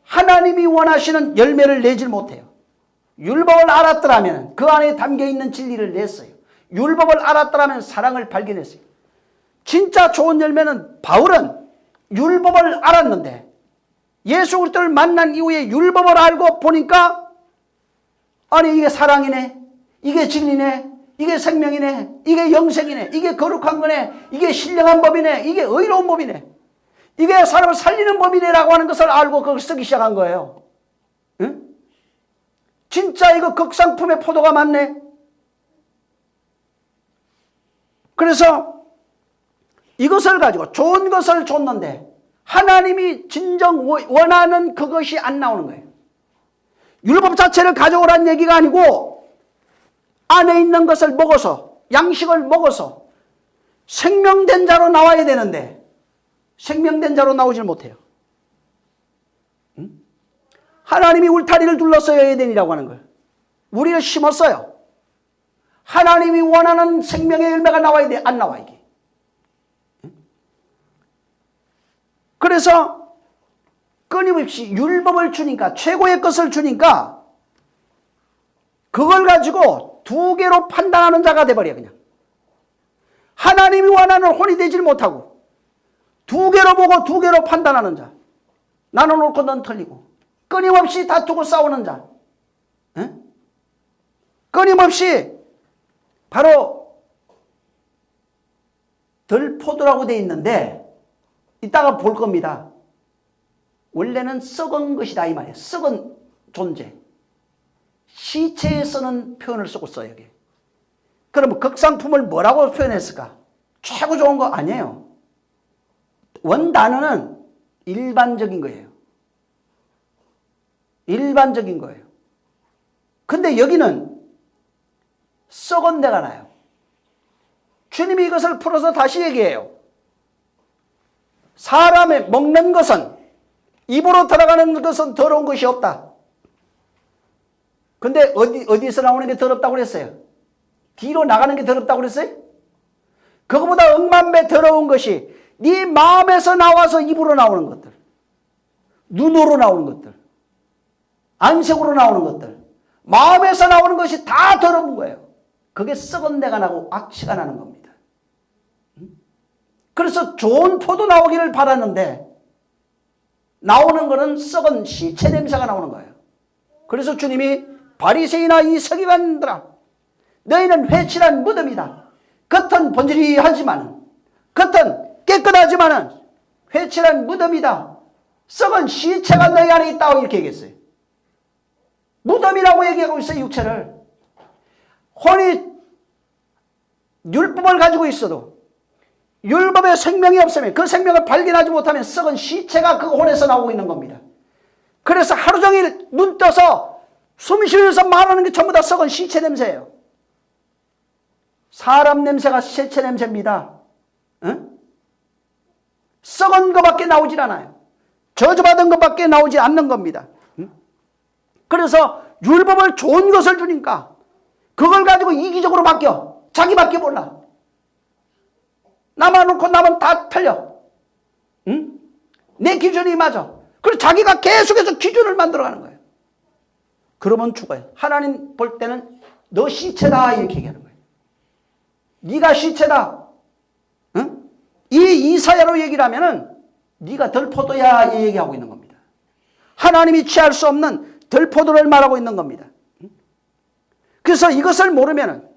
하나님이 원하시는 열매를 내질 못해요. 율법을 알았더라면 그 안에 담겨있는 진리를 냈어요. 율법을 알았더라면 사랑을 발견했어요. 진짜 좋은 열매는 바울은 율법을 알았는데 예수 그리스도를 만난 이후에 율법을 알고 보니까 아니 이게 사랑이네, 이게 진리네, 이게 생명이네, 이게 영생이네, 이게 거룩한 거네, 이게 신령한 법이네, 이게 의로운 법이네, 이게 사람을 살리는 법이네라고 하는 것을 알고 그걸 쓰기 시작한 거예요. 응? 진짜 이거 극상품의 포도가 맞네. 그래서 이것을 가지고 좋은 것을 줬는데 하나님이 진정 원하는 그것이 안 나오는 거예요. 율법 자체를 가져오라는 얘기가 아니고 안에 있는 것을 먹어서, 양식을 먹어서 생명된 자로 나와야 되는데 생명된 자로 나오질 못해요. 하나님이 울타리를 둘렀어요. 에덴이라고 하는 걸 우리를 심었어요. 하나님이 원하는 생명의 열매가 나와야 돼. 안 나와 이게. 그래서 끊임없이 율법을 주니까, 최고의 것을 주니까 그걸 가지고 두 개로 판단하는 자가 돼버려. 그냥 하나님이 원하는 혼이 되질 못하고 두 개로 보고 두 개로 판단하는 자, 나는 옳고 넌 틀리고 끊임없이 다투고 싸우는 자, 끊임없이 바로 들포도라고 되어 있는데 이따가 볼 겁니다. 원래는 썩은 것이다 이 말이에요. 썩은 존재, 시체에 쓰는 표현을 쓰고 써요. 여기. 그러면 극상품을 뭐라고 표현했을까? 최고 좋은 거 아니에요. 원 단어는 일반적인 거예요. 일반적인 거예요. 근데 여기는 썩은 데가 나요. 주님이 이것을 풀어서 다시 얘기해요. 사람의 먹는 것은, 입으로 들어가는 것은 더러운 것이 없다. 근데 어디서 나오는 게 더럽다고 그랬어요? 뒤로 나가는 게 더럽다고 그랬어요? 그거보다 억만배 더러운 것이 네 마음에서 나와서 입으로 나오는 것들, 눈으로 나오는 것들, 안색으로 나오는 것들, 마음에서 나오는 것이 다 더러운 거예요. 그게 썩은 내가 나고 악취가 나는 겁니다. 그래서 좋은 포도 나오기를 바랐는데 나오는 거는 썩은 시체 냄새가 나오는 거예요. 그래서 주님이 바리새인아 이 서기관들아, 너희는 회칠한 무덤이다. 겉은 번지르하지만, 겉은 깨끗하지만은 회칠한 무덤이다. 썩은 시체가 너희 안에 있다고 이렇게 얘기했어요. 무덤이라고 얘기하고 있어요. 육체를. 혼이 율법을 가지고 있어도 율법에 생명이 없으면, 그 생명을 발견하지 못하면 썩은 시체가 그 혼에서 나오고 있는 겁니다. 그래서 하루 종일 눈 떠서 숨 쉬면서 말하는 게 전부 다 썩은 시체 냄새예요. 사람 냄새가 시체 냄새입니다. 응? 썩은 것밖에 나오질 않아요. 저주받은 것밖에 나오지 않는 겁니다. 응? 그래서 율법을 좋은 것을 주니까 그걸 가지고 이기적으로 바뀌어. 자기밖에 몰라. 나만 놓고 남은 다 틀려. 응? 내 기준이 맞아. 그래서 자기가 계속해서 기준을 만들어가는 거예요. 그러면 죽어요. 하나님 볼 때는 너 시체다 이렇게 얘기하는 거예요. 네가 시체다. 응? 이 이사야로 얘기를 하면은 네가 덜포도야 이 얘기하고 있는 겁니다. 하나님이 취할 수 없는 덜포도를 말하고 있는 겁니다. 그래서 이것을 모르면은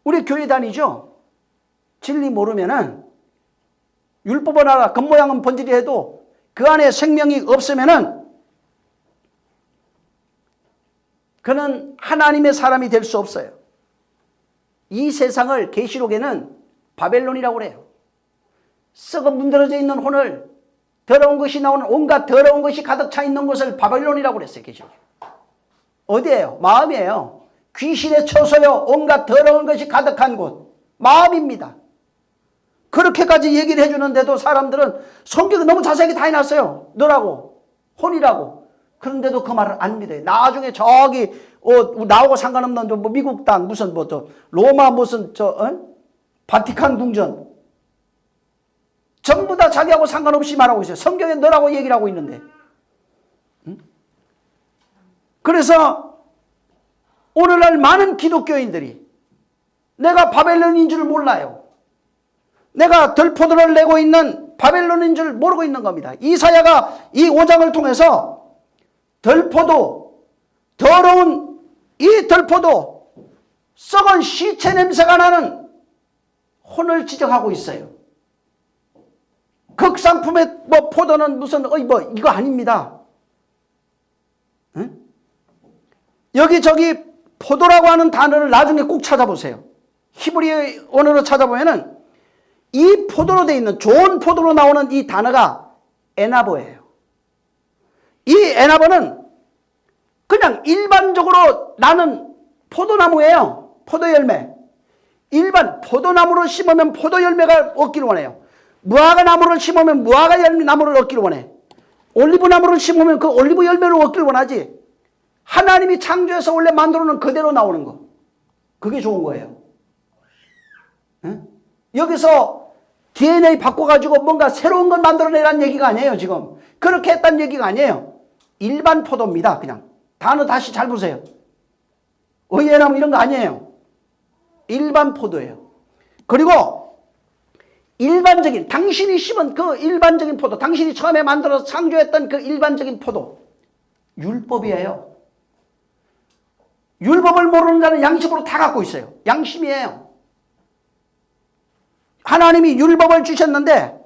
우리 교회 다니죠? 진리 모르면은 율법을 알아 겉모양은 번지리 해도 그 안에 생명이 없으면은 그는 하나님의 사람이 될 수 없어요. 이 세상을 계시록에는 바벨론이라고 그래요. 썩어 문드러져 있는 혼을 더러운 것이 나오는 온갖 더러운 것이 가득 차 있는 것을 바벨론이라고 그랬어요. 계시록에. 어디예요? 마음이에요. 귀신의 처소요. 온갖 더러운 것이 가득한 곳. 마음입니다. 그렇게까지 얘기를 해주는데도 사람들은 성경에 너무 자세하게 다 해놨어요. 너라고 혼이라고. 그런데도 그 말을 안 믿어요. 나중에 저기 나하고 상관없는 뭐 미국 땅 무슨 뭐 저 로마 무슨 바티칸 궁전 전부 다 자기하고 상관없이 말하고 있어요. 성경에 너라고 얘기를 하고 있는데. 응? 그래서 오늘날 많은 기독교인들이 내가 바벨론인 줄 몰라요. 내가 덜포도를 내고 있는 바벨론인 줄 모르고 있는 겁니다. 이사야가 이 5장을 통해서 덜포도, 더러운 이 덜포도, 썩은 시체 냄새가 나는 혼을 지적하고 있어요. 극상품의 뭐 포도는 무슨 뭐 이거 아닙니다. 응? 여기저기 포도라고 하는 단어를 나중에 꼭 찾아보세요. 히브리 언어로 찾아보면은 이 포도로 되어 있는 좋은 포도로 나오는 이 단어가 에나보예요. 이 에나보는 그냥 일반적으로 나는 포도나무예요. 포도 열매. 일반 포도나무를 심으면 포도 열매가 얻기를 원해요. 무화과 나무를 심으면 무화과 나무를 얻기를 원해. 올리브 나무를 심으면 그 올리브 열매를 얻기를 원하지. 하나님이 창조해서 원래 만들어 놓은 그대로 나오는 거. 그게 좋은 거예요. 응? 여기서 DNA 바꿔가지고 뭔가 새로운 걸 만들어내라는 얘기가 아니에요, 지금. 그렇게 했다는 얘기가 아니에요. 일반 포도입니다, 그냥. 단어 다시 잘 보세요. 의외나무 이런 거 아니에요. 일반 포도예요. 그리고 일반적인, 당신이 심은 그 일반적인 포도, 당신이 처음에 만들어서 창조했던 그 일반적인 포도, 율법이에요. 율법을 모르는 자는 양심으로 다 갖고 있어요. 양심이에요. 하나님이 율법을 주셨는데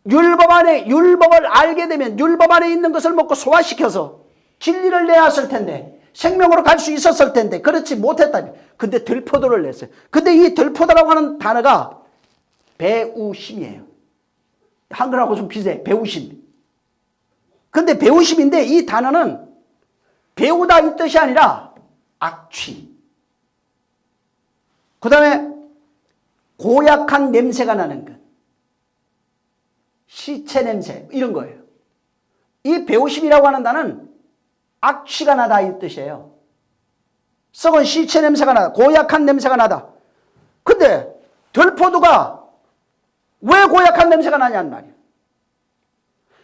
율법을 알게 되면 율법 안에 있는 것을 먹고 소화시켜서 진리를 내었을 텐데 생명으로 갈 수 있었을 텐데 그렇지 못했다면 근데 들포도를 냈어요. 근데 이 들포도라고 하는 단어가 배우심이에요. 한글하고 좀 비슷해. 배우심. 근데 배우심인데 이 단어는 배우다 이 뜻이 아니라 악취. 그 다음에 고약한 냄새가 나는 것. 시체 냄새 이런 거예요. 이 배우심이라고 하는 단어는 악취가 나다 이 뜻이에요. 썩은 시체 냄새가 나다. 고약한 냄새가 나다. 근데 들포도가 왜 고약한 냄새가 나냐는 말이에요.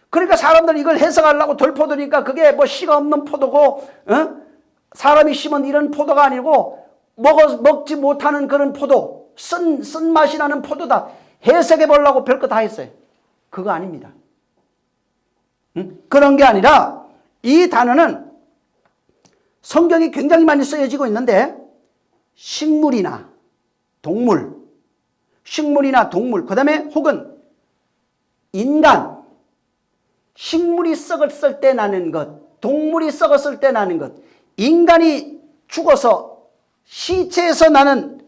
그러니까 사람들이 이걸 해석하려고 들포도니까 그게 뭐 씨가 없는 포도고 사람이 심은 이런 포도가 아니고 먹지 못하는 그런 포도 쓴 맛이 나는 포도다. 해석해 보려고 별거 다 했어요. 그거 아닙니다. 그런 게 아니라 이 단어는 성경이 굉장히 많이 쓰여지고 있는데 식물이나 동물, 그 다음에 혹은 인간, 식물이 썩었을 때 나는 것, 동물이 썩었을 때 나는 것, 인간이 죽어서 시체에서 나는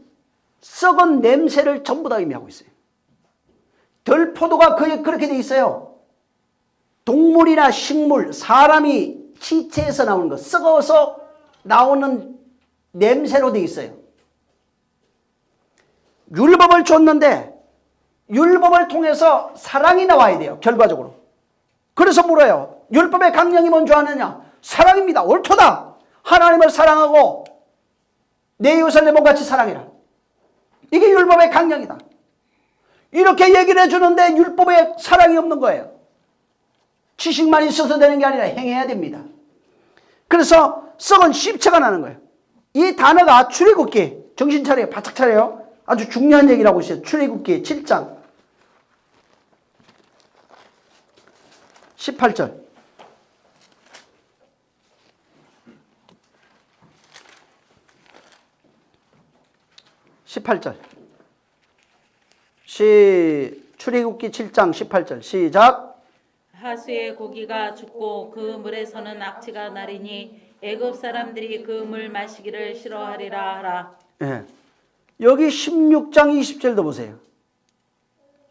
썩은 냄새를 전부 다 의미하고 있어요. 덜포도가 그렇게 돼 있어요. 동물이나 식물, 사람이 시체에서 나오는 것, 썩어서 나오는 냄새로 돼 있어요. 율법을 줬는데 율법을 통해서 사랑이 나와야 돼요. 결과적으로. 그래서 물어요. 율법의 강령이 뭔 줄 아느냐? 사랑입니다. 옳도다. 하나님을 사랑하고 내 이웃을 내 몸같이 사랑해라. 이게 율법의 강령이다. 이렇게 얘기를 해주는데 율법에 사랑이 없는 거예요. 지식만 있어서 되는 게 아니라 행해야 됩니다. 그래서 썩은 씹체가 나는 거예요. 이 단어가 출애굽기, 정신 차려요. 바짝 차려요. 아주 중요한 얘기를 하고 있어요. 출애굽기 7장 18절. 출애굽기 7장 18절 시작. 하수의 고기가 죽고 그 물에서는 악취가 나리니 애굽 사람들이 그 물 마시기를 싫어하리라 하라. 예. 여기 16장 20절도 보세요.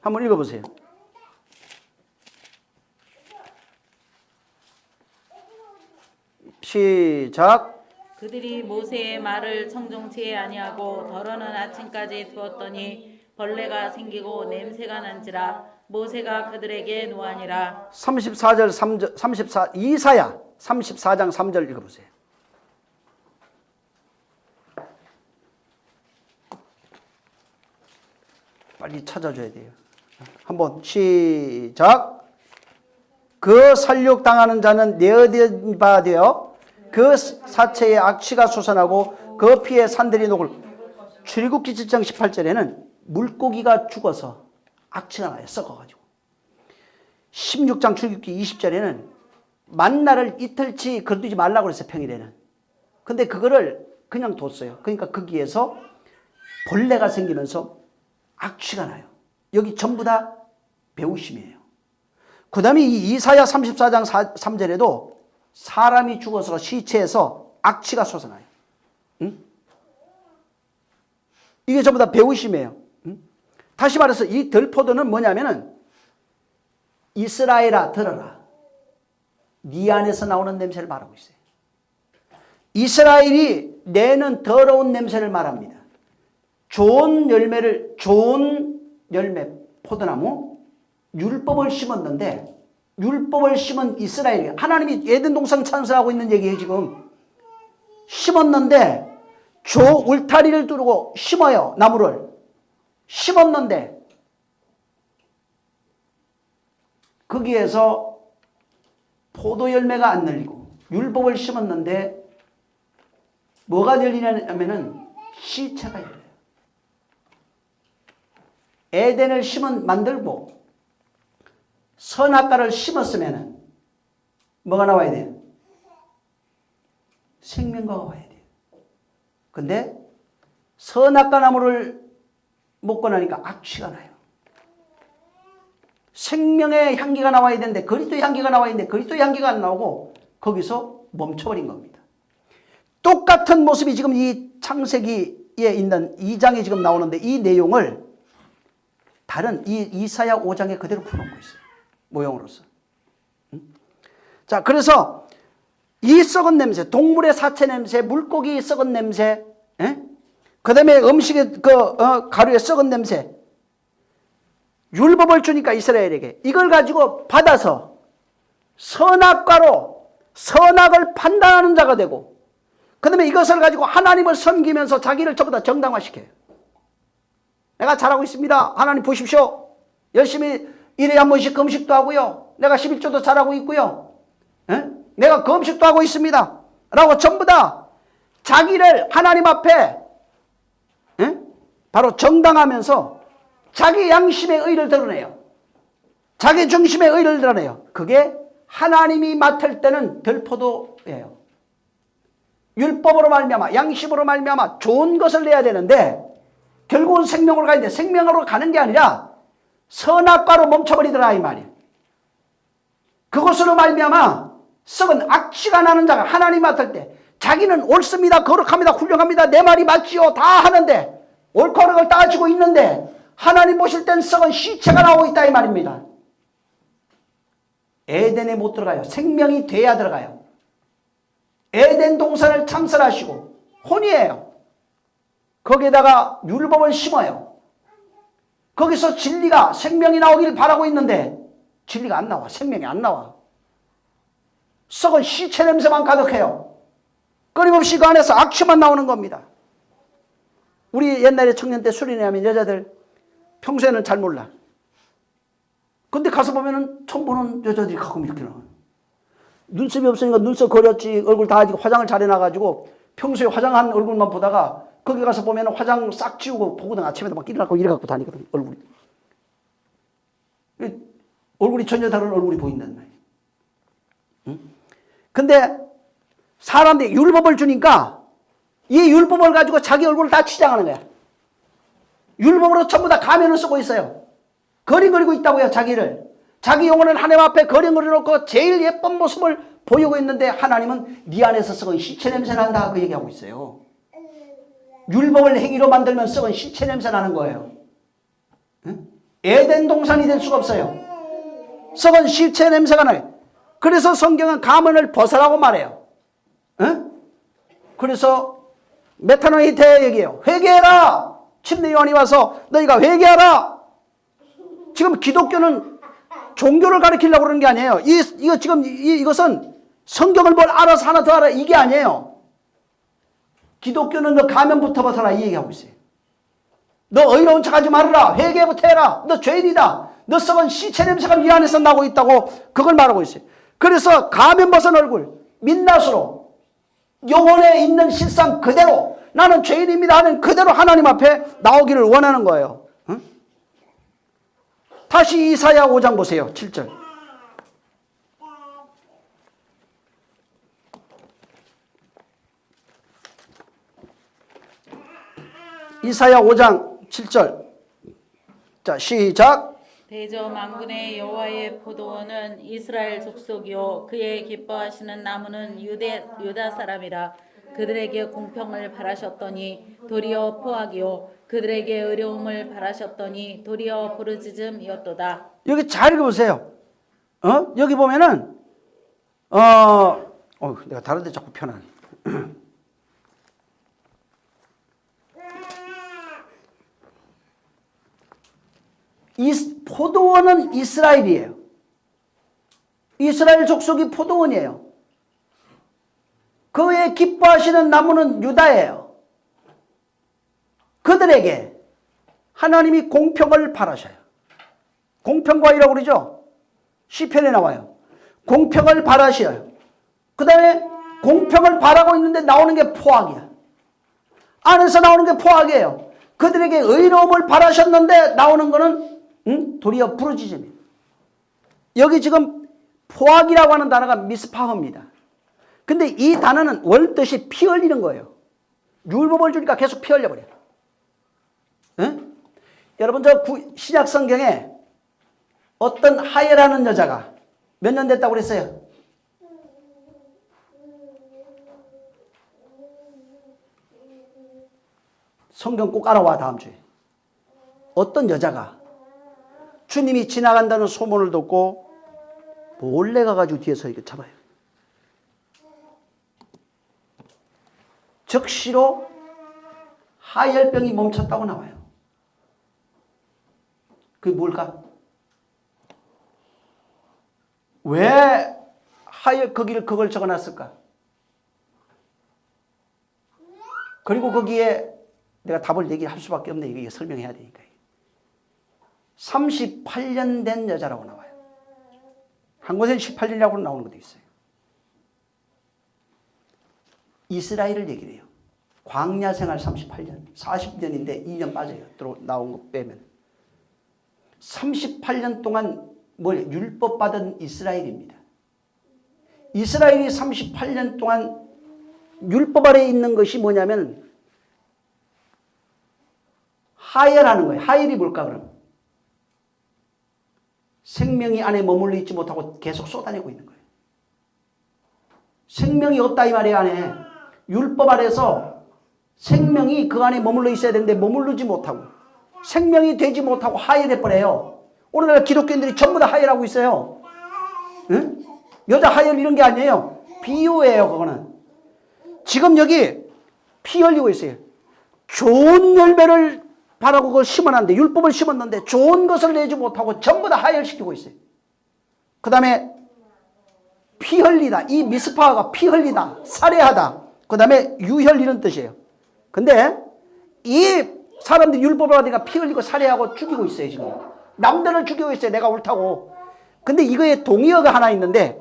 한번 읽어보세요. 시작. 그들이 모세의 말을 청종치 아니하고 덜어는 아침까지 두었더니 벌레가 생기고 냄새가 난지라. 모세가 그들에게 노하니라. 34절 3절 34 이사야 34장 3절 읽어보세요. 빨리 찾아줘야 돼요. 한번 시작. 그 살육당하는 자는 내어진 바 되어 그 사체에 악취가 솟아나고 그 피에 산들이 녹을. 출애굽기 7장 18절에는 물고기가 죽어서 악취가 나요. 썩어가지고. 16장 출애굽기 20절에는 만나를 이틀치 거두지 말라고 그랬어요. 평일에는. 근데 그거를 그냥 뒀어요. 그러니까 거기에서 벌레가 생기면서 악취가 나요. 여기 전부 다 배우심이에요. 그 다음에 이 이사야 34장 3절에도 사람이 죽어서 시체에서 악취가 솟아나요. 응? 이게 전부 다 배우심이에요. 응? 다시 말해서 이 들포도는 뭐냐면은 이스라엘아 들어라. 네 안에서 나오는 냄새를 말하고 있어요. 이스라엘이 내는 더러운 냄새를 말합니다. 좋은 열매, 포도나무, 율법을 심었는데, 율법을 심은 이스라엘이, 하나님이 에덴 동산 창설하고 있는 얘기예요, 지금. 심었는데, 울타리를 두르고 심어요, 나무를. 심었는데, 거기에서 포도 열매가 안 열리고, 율법을 심었는데, 뭐가 열리냐면은, 시체가 열려요. 에덴을 만들고 선악과를 심었으면 뭐가 나와야 돼요? 생명과가 와야 돼요. 근데 선악과 나무를 먹고 나니까 악취가 나요. 생명의 향기가 나와야 되는데 그리스도의 향기가 나와야 되는데 그리스도의 향기가 안 나오고 거기서 멈춰버린 겁니다. 똑같은 모습이 지금 이 창세기에 있는 2장에 지금 나오는데 이 내용을 다른 이 이사야 5장에 그대로 풀어놓은 거 있어요. 모형으로서. 자, 그래서 이 썩은 냄새, 동물의 사체 냄새, 물고기 썩은 냄새, 그 다음에 음식의 가루의 썩은 냄새, 율법을 주니까 이스라엘에게 이걸 가지고 받아서 선악과로 선악을 판단하는 자가 되고, 그 다음에 이것을 가지고 하나님을 섬기면서 자기를 전부 다 정당화시켜요. 내가 잘하고 있습니다. 하나님 보십시오. 열심히 일에 한 번씩 금식도 하고요. 내가 11조도 잘하고 있고요. 내가 금식도 하고 있습니다. 라고 전부 다 자기를 하나님 앞에 바로 정당하면서 자기 양심의 의를 드러내요. 자기 중심의 의를 드러내요. 그게 하나님이 맡을 때는 들포도예요. 율법으로 말미암아 양심으로 말미암아 좋은 것을 내야 되는데 결국은 생명으로 가는데 생명으로 가는 게 아니라 선악과로 멈춰버리더라 이 말이에요. 그것으로 말미암아 썩은 악취가 나는 자가 하나님 맡을 때 자기는 옳습니다. 거룩합니다. 훌륭합니다. 내 말이 맞지요. 다 하는데 옳고 그름을 따지고 있는데 하나님 보실 땐 썩은 시체가 나오고 있다 이 말입니다. 에덴에 못 들어가요. 생명이 돼야 들어가요. 에덴 동산을 창설하시고 혼이에요. 거기에다가 율법을 심어요. 거기서 진리가 생명이 나오길 바라고 있는데 진리가 안 나와. 생명이 안 나와. 썩은 시체 냄새만 가득해요. 끊임없이 그 안에서 악취만 나오는 겁니다. 우리 옛날에 청년 때 수련회 하면 여자들 평소에는 잘 몰라. 근데 가서 보면은 처음 보는 여자들이 가끔 이렇게 나와요. 눈썹이 없으니까 눈썹 그렸지, 얼굴 다 화장을 잘 해놔가지고 평소에 화장한 얼굴만 보다가 거기 가서 보면 화장 싹 지우고 보고는 아침에도 막 일어나고 이래갖고 다니거든, 얼굴이. 얼굴이 전혀 다른 얼굴이 보인단 말이에요. 응? 근데 사람들이 율법을 주니까 이 율법을 가지고 자기 얼굴을 다 치장하는 거야. 율법으로 전부 다 가면을 쓰고 있어요. 그림 그리고 있다고요, 자기를. 자기 영혼을 하나님 앞에 그림 그려놓고 제일 예쁜 모습을 보이고 있는데 하나님은 네 안에서 썩은 시체 냄새 난다, 그 얘기하고 있어요. 율법을 행위로 만들면 썩은 시체 냄새 나는 거예요. 응? 에덴 동산이 될 수가 없어요. 썩은 시체 냄새가 나요. 그래서 성경은 가면을 벗으라고 말해요. 응? 그래서 메타노이테 얘기해요. 회개해라. 침례 요한이 와서 너희가 회개하라. 지금 기독교는 종교를 가르치려고 그러는 게 아니에요. 이거 지금 이것은 성경을 뭘 알아서 하나 더 알아, 이게 아니에요. 기독교는 너 가면부터 벗어라, 이 얘기하고 있어요. 너 의로운 척하지 말아라. 회개부터 해라. 너 죄인이다. 너 썩은 시체 냄새가 네 안에서 나고 있다고 그걸 말하고 있어요. 그래서 가면 벗은 얼굴, 민낯으로 영혼에 있는 실상 그대로 나는 죄인입니다 하는 그대로 하나님 앞에 나오기를 원하는 거예요. 응? 다시 이사야 5장 보세요. 7절. 이사야 5장 7절. 자, 시작. 대저 만군의 여호와의 포도원은 이스라엘 족속이요 그의 기뻐하시는 나무는 유다 사람이라. 그들에게 공평을 바라셨더니 도리어 포악이요 그들에게 의로움을 바라셨더니 도리어 부르짖음이었도다. 여기 잘 읽어보세요. 여기 보면은 내가 다른 데 자꾸 편하네. 이 포도원은 이스라엘이에요. 이스라엘 족속이 포도원이에요. 그의 기뻐하시는 나무는 유다예요. 그들에게 하나님이 공평을 바라셔요. 공평과이라고 그러죠. 시편에 나와요. 공평을 바라셔요. 그 다음에 공평을 바라고 있는데 나오는 게 포악이야. 안에서 나오는 게 포악이에요. 그들에게 의로움을 바라셨는데 나오는 거는 도리어 부르짖음이에요. 여기 지금 포악이라고 하는 단어가 미스파흐입니다. 근데 이 단어는 원뜻이 피 흘리는 거예요. 율법을 주니까 계속 피 흘려버려. 응? 여러분 저 신약 성경에 어떤 하예라는 여자가 몇 년 됐다고 그랬어요? 성경 꼭 알아와, 다음 주에. 어떤 여자가 주님이 지나간다는 소문을 듣고 몰래 가가지고 뒤에서 이렇게 잡아요. 즉시로 하혈병이 멈췄다고 나와요. 그게 뭘까? 왜 그걸 적어놨을까? 그리고 거기에 내가 답을 얘기할 수밖에 없네. 이게 설명해야 되니까. 38년 된 여자라고 나와요. 한 곳엔 18년이라고 나오는 것도 있어요. 이스라엘을 얘기를 해요. 광야 생활 38년, 40년인데 2년 빠져요. 나온 거 빼면. 38년 동안 율법 받은 이스라엘입니다. 이스라엘이 38년 동안 율법 아래에 있는 것이 뭐냐면 하엘하는 거예요. 하엘이 뭘까 그럼? 생명이 안에 머물러 있지 못하고 계속 쏟아내고 있는 거예요. 생명이 없다 이 말이에요. 안에. 율법 아래서 생명이 그 안에 머물러 있어야 되는데 머무르지 못하고 생명이 되지 못하고 하엘해버려요. 오늘날 기독교인들이 전부 다 하엘하고 있어요. 응? 여자 하엘 이런 게 아니에요. 비유예요. 그거는. 지금 여기 피 흘리고 있어요. 좋은 열매를 바라고 그걸 심어놨는데 율법을 심었는데 좋은 것을 내지 못하고 전부 다 하혈시키고 있어요. 그 다음에 피 흘리다. 이 미스파가 피 흘리다. 살해하다. 그 다음에 유혈 이런 뜻이에요. 근데 이 사람들이 율법을 받으니까 피 흘리고 살해하고 죽이고 있어요. 지금 남들을 죽이고 있어요. 내가 옳다고. 근데 이거에 동의어가 하나 있는데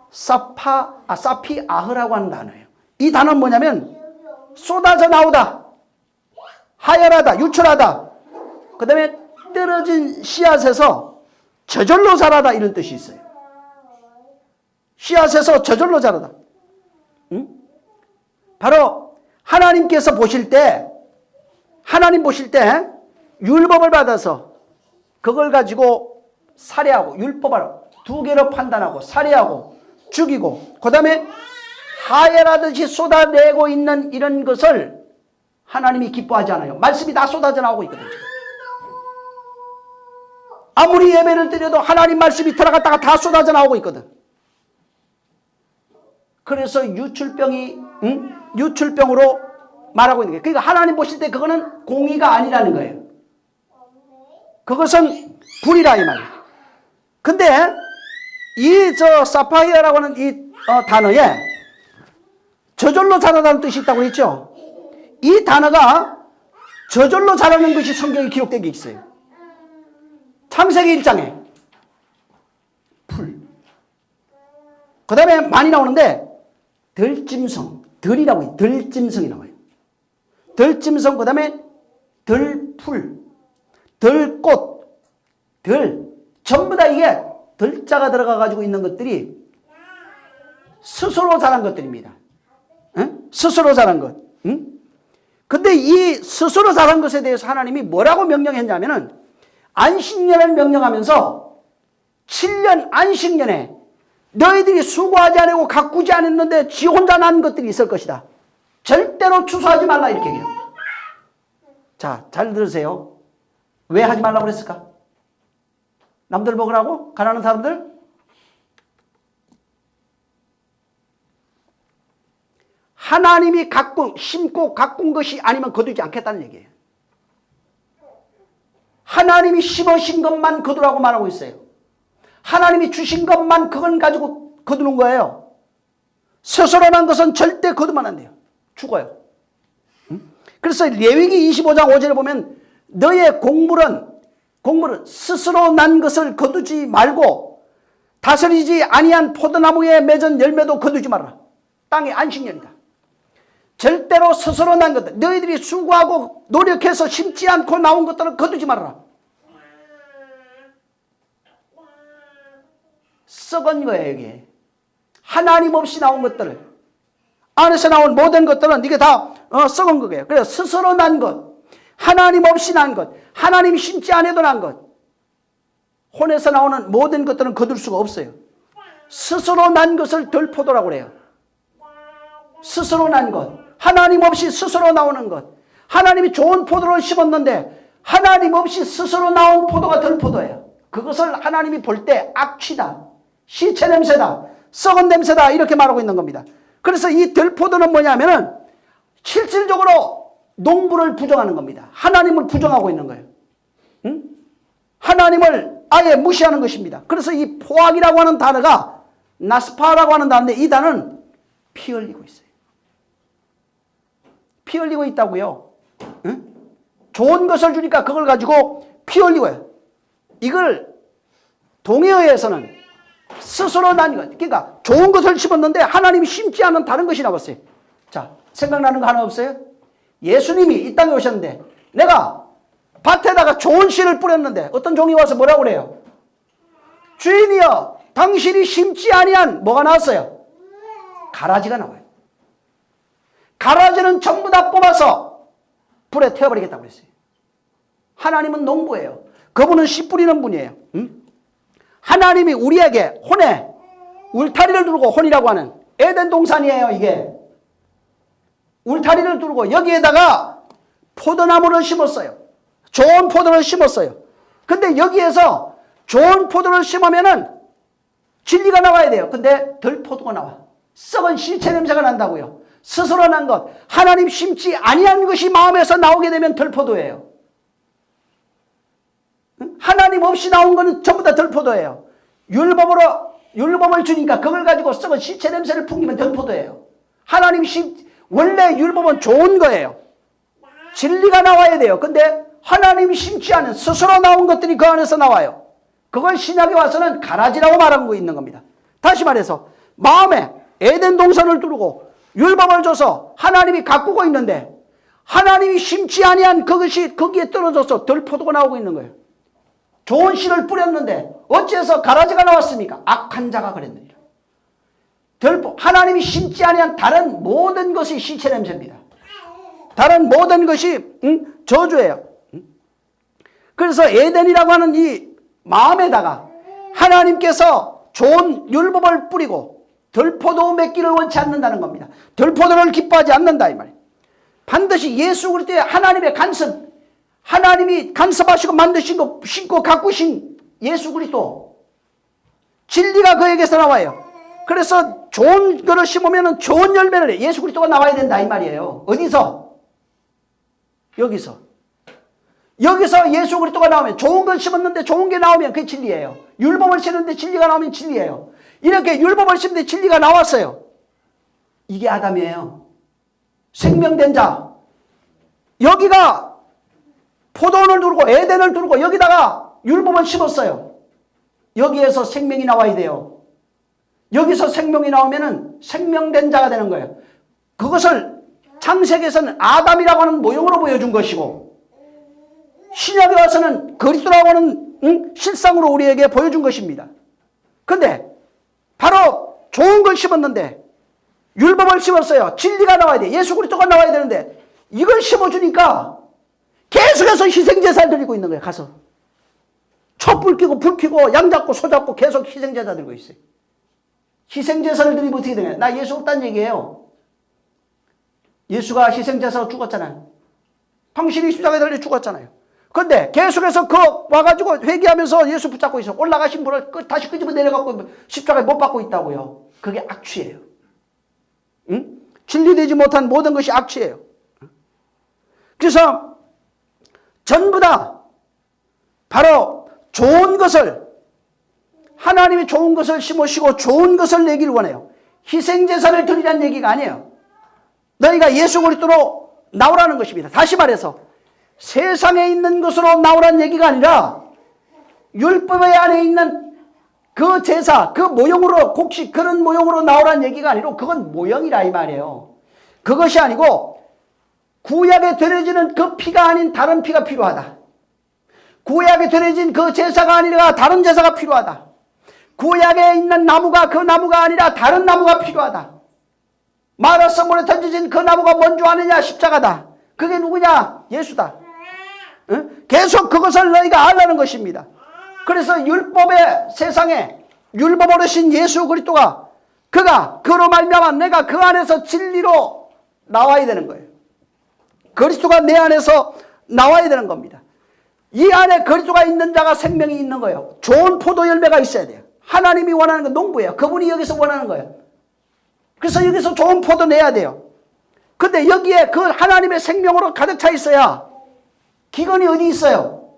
사피아흐라고 하는 단어예요. 이 단어는 뭐냐면 쏟아져 나오다, 하열하다, 유출하다, 그 다음에 떨어진 씨앗에서 저절로 자라다, 이런 뜻이 있어요. 씨앗에서 저절로 자라다. 응? 바로 하나님께서 보실 때, 하나님 보실 때 율법을 받아서 그걸 가지고 살해하고, 율법을 두 개로 판단하고 살해하고 죽이고, 그 다음에 하열하듯이 쏟아내고 있는 이런 것을 하나님이 기뻐하지 않아요. 말씀이 다 쏟아져 나오고 있거든요. 아무리 예배를 드려도 하나님 말씀이 들어갔다가 다 쏟아져 나오고 있거든. 그래서 유출병으로 말하고 있는 거예요. 그러니까 하나님 보실 때 그거는 공의가 아니라는 거예요. 그것은 불이라 이 말이에요. 근데 사파이어라고 하는 이 단어에 저절로 자라다는 뜻이 있다고 했죠. 이 단어가 저절로 자라는 것이 성경에 기록된 게 있어요. 창세기 1장에 풀. 그 다음에 많이 나오는데 덜짐승, 덜이라고 해요. 덜짐승이 나와요. 덜짐승, 그 다음에 덜풀, 덜꽃, 덜. 전부 다 이게 덜자가 들어가가지고 있는 것들이 스스로 자란 것들입니다. 응? 스스로 자란 것. 응? 근데 이 스스로 자란 것에 대해서 하나님이 뭐라고 명령했냐면은 안식년을 명령하면서 7년 안식년에 너희들이 수고하지 않고 가꾸지 않았는데 지 혼자 난 것들이 있을 것이다. 절대로 추수하지 말라, 이렇게 얘기해요. 자, 잘 들으세요. 왜 하지 말라고 그랬을까? 남들 먹으라고? 가난한 사람들? 하나님이 심고 가꾼 것이 아니면 거두지 않겠다는 얘기예요. 하나님이 심으신 것만 거두라고 말하고 있어요. 하나님이 주신 것만 그건 가지고 거두는 거예요. 스스로 난 것은 절대 거두면 안 돼요. 죽어요. 그래서 레위기 25장 5절에 보면 너의 곡물은 스스로 난 것을 거두지 말고 다스리지 아니한 포도나무에 맺은 열매도 거두지 말라. 땅의 안식년이다. 절대로 스스로 난 것들, 너희들이 수고하고 노력해서 심지 않고 나온 것들은 거두지 말아라. 썩은 거예요, 이게. 하나님 없이 나온 것들을, 안에서 나온 모든 것들은 이게 다 썩은 거예요. 그래서 스스로 난 것, 하나님 없이 난 것, 하나님 심지 않아도 난 것, 혼에서 나오는 모든 것들은 거둘 수가 없어요. 스스로 난 것을 덜포도라고 그래요. 스스로 난 것, 하나님 없이 스스로 나오는 것. 하나님이 좋은 포도를 심었는데 하나님 없이 스스로 나온 포도가 덜포도예요. 그것을 하나님이 볼 때 악취다, 시체 냄새다, 썩은 냄새다, 이렇게 말하고 있는 겁니다. 그래서 이 덜포도는 뭐냐면은 실질적으로 농부를 부정하는 겁니다. 하나님을 부정하고 있는 거예요. 응? 하나님을 아예 무시하는 것입니다. 그래서 이 포악이라고 하는 단어가 나스파라고 하는 단어인데 이 단어는 피 흘리고 있어요. 피 흘리고 있다고요. 응? 좋은 것을 주니까 그걸 가지고 피 흘리고요. 이걸 동의어에서는 스스로 난 것, 그러니까 좋은 것을 심었는데 하나님이 심지 않은 다른 것이 나왔어요. 자, 생각나는 거 하나 없어요? 예수님이 이 땅에 오셨는데 내가 밭에다가 좋은 씨를 뿌렸는데 어떤 종이 와서 뭐라고 그래요? 주인이여, 당신이 심지 아니한 뭐가 나왔어요? 가라지가 나와요. 가라지는 전부 다 뽑아서 불에 태워버리겠다고 했어요. 하나님은 농부예요. 그분은 씨 뿌리는 분이에요. 응? 하나님이 우리에게 혼에 울타리를 두르고, 혼이라고 하는 에덴 동산이에요. 이게 울타리를 두르고 여기에다가 포도나무를 심었어요. 좋은 포도를 심었어요. 근데 여기에서 좋은 포도를 심으면은 진리가 나와야 돼요. 근데 덜 포도가 나와. 썩은 시체 냄새가 난다고요. 스스로 난 것, 하나님 심지 아니한 것이 마음에서 나오게 되면 덜 포도예요. 하나님 없이 나온 거는 전부 다 덜 포도예요. 율법을 주니까 그걸 가지고 썩은 시체 냄새를 풍기면 덜 포도예요. 원래 율법은 좋은 거예요. 진리가 나와야 돼요. 근데 하나님이 심지 않은 스스로 나온 것들이 그 안에서 나와요. 그걸 신약에 와서는 가라지라고 말하고 있는 겁니다. 다시 말해서 마음에 에덴 동산을 두르고 율법을 줘서 하나님이 가꾸고 있는데 하나님이 심지 아니한 그것이 거기에 떨어져서 들포도가 나오고 있는 거예요. 좋은 씨를 뿌렸는데 어째서 가라지가 나왔습니까? 악한 자가 그랬느니라. 하나님이 심지 아니한 다른 모든 것이 시체 냄새입니다. 다른 모든 것이 저주예요. 그래서 에덴이라고 하는 이 마음에다가 하나님께서 좋은 율법을 뿌리고 들포도 맺기를 원치 않는다는 겁니다. 들포도를 기뻐하지 않는다 이 말이에요. 반드시 예수 그리스도의 하나님의 간섭, 하나님이 간섭하시고 만드신 거 신고 가꾸신 예수 그리스도 진리가 그에게서 나와요. 그래서 좋은 거를 심으면 좋은 열매를 예수 그리스도가 나와야 된다 이 말이에요. 어디서? 여기서 예수 그리스도가 나오면 좋은 걸 심었는데 좋은 게 나오면 그게 진리예요. 율법을 심는데 진리가 나오면 진리예요. 이렇게 율법을 심는데 진리가 나왔어요. 이게 아담이에요. 생명된 자. 여기가 포도원을 두르고 에덴을 두르고 여기다가 율법을 심었어요. 여기에서 생명이 나와야 돼요. 여기서 생명이 나오면은 생명된 자가 되는 거예요. 그것을 창세기에서는 아담이라고 하는 모형으로 보여준 것이고 신약에 와서는 그리스도라고 하는 실상으로 우리에게 보여준 것입니다. 근데 바로 좋은 걸 심었는데 율법을 심었어요. 진리가 나와야 돼. 예수 그리스도가 나와야 되는데 이걸 심어주니까 계속해서 희생제사를 드리고 있는 거예요. 가서 촛불 켜고 불 켜고 양 잡고 소 잡고 계속 희생제사 드리고 있어요. 희생제사를 드리면 어떻게 되냐? 나 예수 없다는 얘기예요. 예수가 희생제사로 죽었잖아요. 당신이 십자가에 달려 죽었잖아요. 근데 계속해서 와가지고 회개하면서 예수 붙잡고 있어. 올라가신 분을 다시 끄집어 내려갖고 십자가에 못 박고 있다고요. 그게 악취예요. 응? 진리되지 못한 모든 것이 악취예요. 그래서 전부 다 바로 좋은 것을 하나님이 좋은 것을 심으시고 좋은 것을 내기를 원해요. 희생제사를 드리라는 얘기가 아니에요. 너희가 예수 그리스도로 나오라는 것입니다. 다시 말해서 세상에 있는 것으로 나오라는 얘기가 아니라 율법의 안에 있는 그 제사, 그 모형으로 곡식 그런 모형으로 나오라는 얘기가 아니고 그건 모형이라 이 말이에요. 그것이 아니고 구약에 드려지는 그 피가 아닌 다른 피가 필요하다. 구약에 드려진 그 제사가 아니라 다른 제사가 필요하다. 구약에 있는 나무가 그 나무가 아니라 다른 나무가 필요하다. 마라성물에 던져진 그 나무가 뭔 줄 아느냐? 십자가다. 그게 누구냐? 예수다. 응? 계속 그것을 너희가 알라는 것입니다. 그래서 율법의 세상에 율법 어르신 예수 그리스도가 그로 말미암아 내가 그 안에서 진리로 나와야 되는 거예요. 그리스도가 내 안에서 나와야 되는 겁니다. 이 안에 그리스도가 있는 자가 생명이 있는 거예요. 좋은 포도 열매가 있어야 돼요. 하나님이 원하는 건 농부예요. 그분이 여기서 원하는 거예요. 그래서 여기서 좋은 포도 내야 돼요. 근데 여기에 그 하나님의 생명으로 가득 차 있어야 기근이 어디 있어요?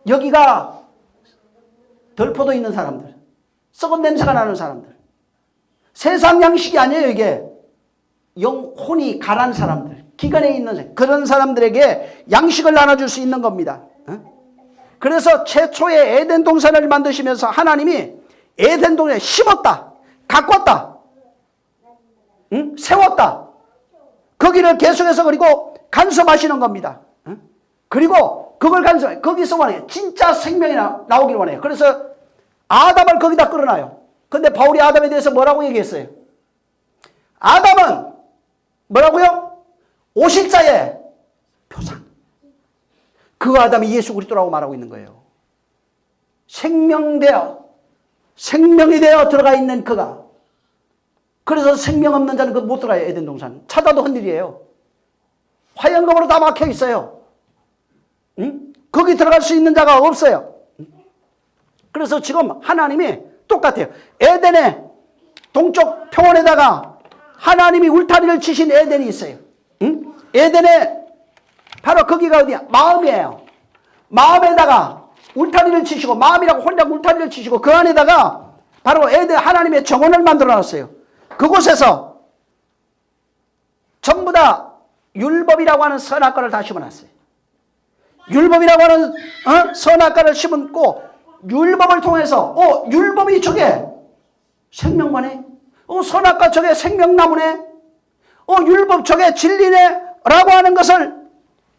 여기가 덜포도 있는 사람들, 썩은 냄새가 나는 사람들, 세상 양식이 아니에요. 이게 영혼이 가란 사람들, 기근에 있는 그런 사람들에게 양식을 나눠줄 수 있는 겁니다. 그래서 최초의 에덴 동산을 만드시면서 하나님이 에덴 동산에 심었다, 가꿨다, 세웠다. 거기를 계속해서 그리고 간섭하시는 겁니다. 그리고 그걸 간섭해. 거기서 원해요. 진짜 생명이 나오길 원해요. 그래서 아담을 거기다 끌어놔요. 근데 바울이 아담에 대해서 뭐라고 얘기했어요? 아담은 뭐라고요? 오실자의 표상. 그 아담이 예수 그리스도라고 말하고 있는 거예요. 생명이 되어 들어가 있는 그가. 그래서 생명 없는 자는 그 못 들어가요. 에덴 동산. 찾아도 헛일이에요. 화영검으로 다 막혀 있어요. 응? 거기 들어갈 수 있는 자가 없어요. 그래서 지금 하나님이 똑같아요. 에덴의 동쪽 평원에다가 하나님이 울타리를 치신 에덴이 있어요. 응? 에덴의 바로 거기가 어디야? 마음이에요. 마음에다가 울타리를 치시고 마음이라고 혼자 울타리를 치시고 그 안에다가 바로 에덴 하나님의 정원을 만들어 놨어요. 그곳에서 전부 다 율법이라고 하는 선악과를 다 심어놨어요. 율법이라고 하는 선악과를 심고 율법을 통해서 율법이 저게 생명과네. 선악과 저게 생명나무네. 율법 저게 진리네 라고 하는 것을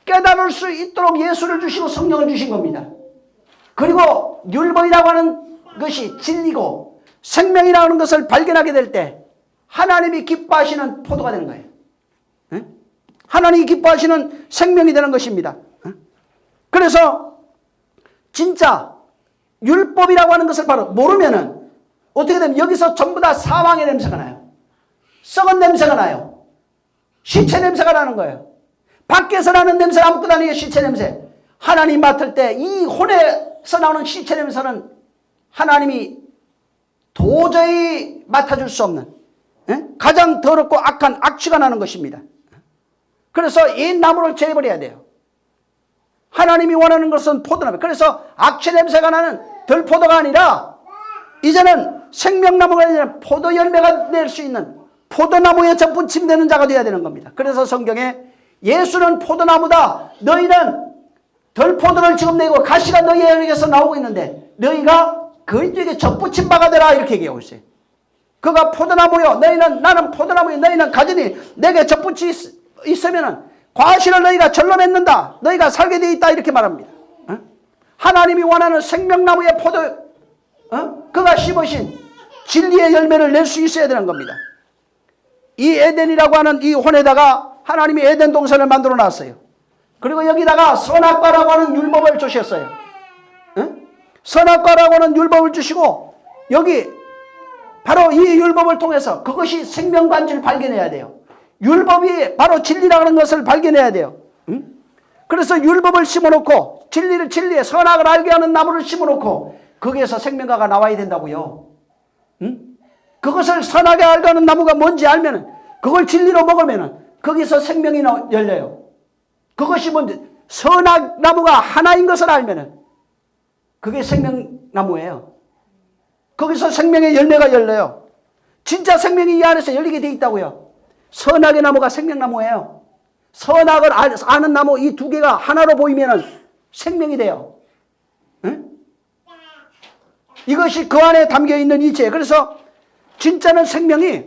깨달을 수 있도록 예수를 주시고 성령을 주신 겁니다. 그리고 율법이라고 하는 것이 진리고 생명이라는 것을 발견하게 될 때 하나님이 기뻐하시는 포도가 되는 거예요. 하나님이 기뻐하시는 생명이 되는 것입니다. 그래서 진짜 율법이라고 하는 것을 바로 모르면은 어떻게 되면 여기서 전부 다 사망의 냄새가 나요. 썩은 냄새가 나요. 시체 냄새가 나는 거예요. 밖에서 나는 냄새는 아무것도 아니에요. 시체 냄새. 하나님 맡을 때 이 혼에서 나오는 시체 냄새는 하나님이 도저히 맡아줄 수 없는 가장 더럽고 악한 악취가 나는 것입니다. 그래서 이 나무를 제거해야 돼요. 하나님이 원하는 것은 포도나무. 그래서 악취 냄새가 나는 들포도가 아니라 이제는 생명나무가 아니라 포도 열매가 낼 수 있는 포도나무에 접붙임되는 자가 되어야 되는 겁니다. 그래서 성경에 예수는 포도나무다. 너희는 들포도를 지금 내고 가시가 너희에게서 나오고 있는데 너희가 그에게 접붙임 바가 되라 이렇게 얘기하고 있어요. 그가 포도나무요. 나는 포도나무요. 너희는 가지니 내게 접붙이 있으면은 과실을 너희가 절로 맺는다. 너희가 살게 되어 있다 이렇게 말합니다. 하나님이 원하는 생명나무의 그가 심으신 진리의 열매를 낼 수 있어야 되는 겁니다. 이 에덴이라고 하는 이 혼에다가 하나님이 에덴 동산을 만들어 놨어요. 그리고 여기다가 선악과라고 하는 율법을 주셨어요. 선악과라고 하는 율법을 주시고 여기 바로 이 율법을 통해서 그것이 생명관지를 발견해야 돼요. 율법이 바로 진리라고 하는 것을 발견해야 돼요. 그래서 율법을 심어놓고 진리의 선악을 알게 하는 나무를 심어놓고 거기에서 생명과가 나와야 된다고요. 그것을 선악에 알게 하는 나무가 뭔지 알면 그걸 진리로 먹으면 거기서 생명이 열려요. 그것이 뭔지 선악 나무가 하나인 것을 알면 그게 생명나무예요. 거기서 생명의 열매가 열려요. 진짜 생명이 이 안에서 열리게 돼 있다고요. 선악의 나무가 생명나무예요. 선악을 아는 나무 이 두 개가 하나로 보이면 생명이 돼요. 이것이 그 안에 담겨있는 이체. 그래서 진짜는 생명이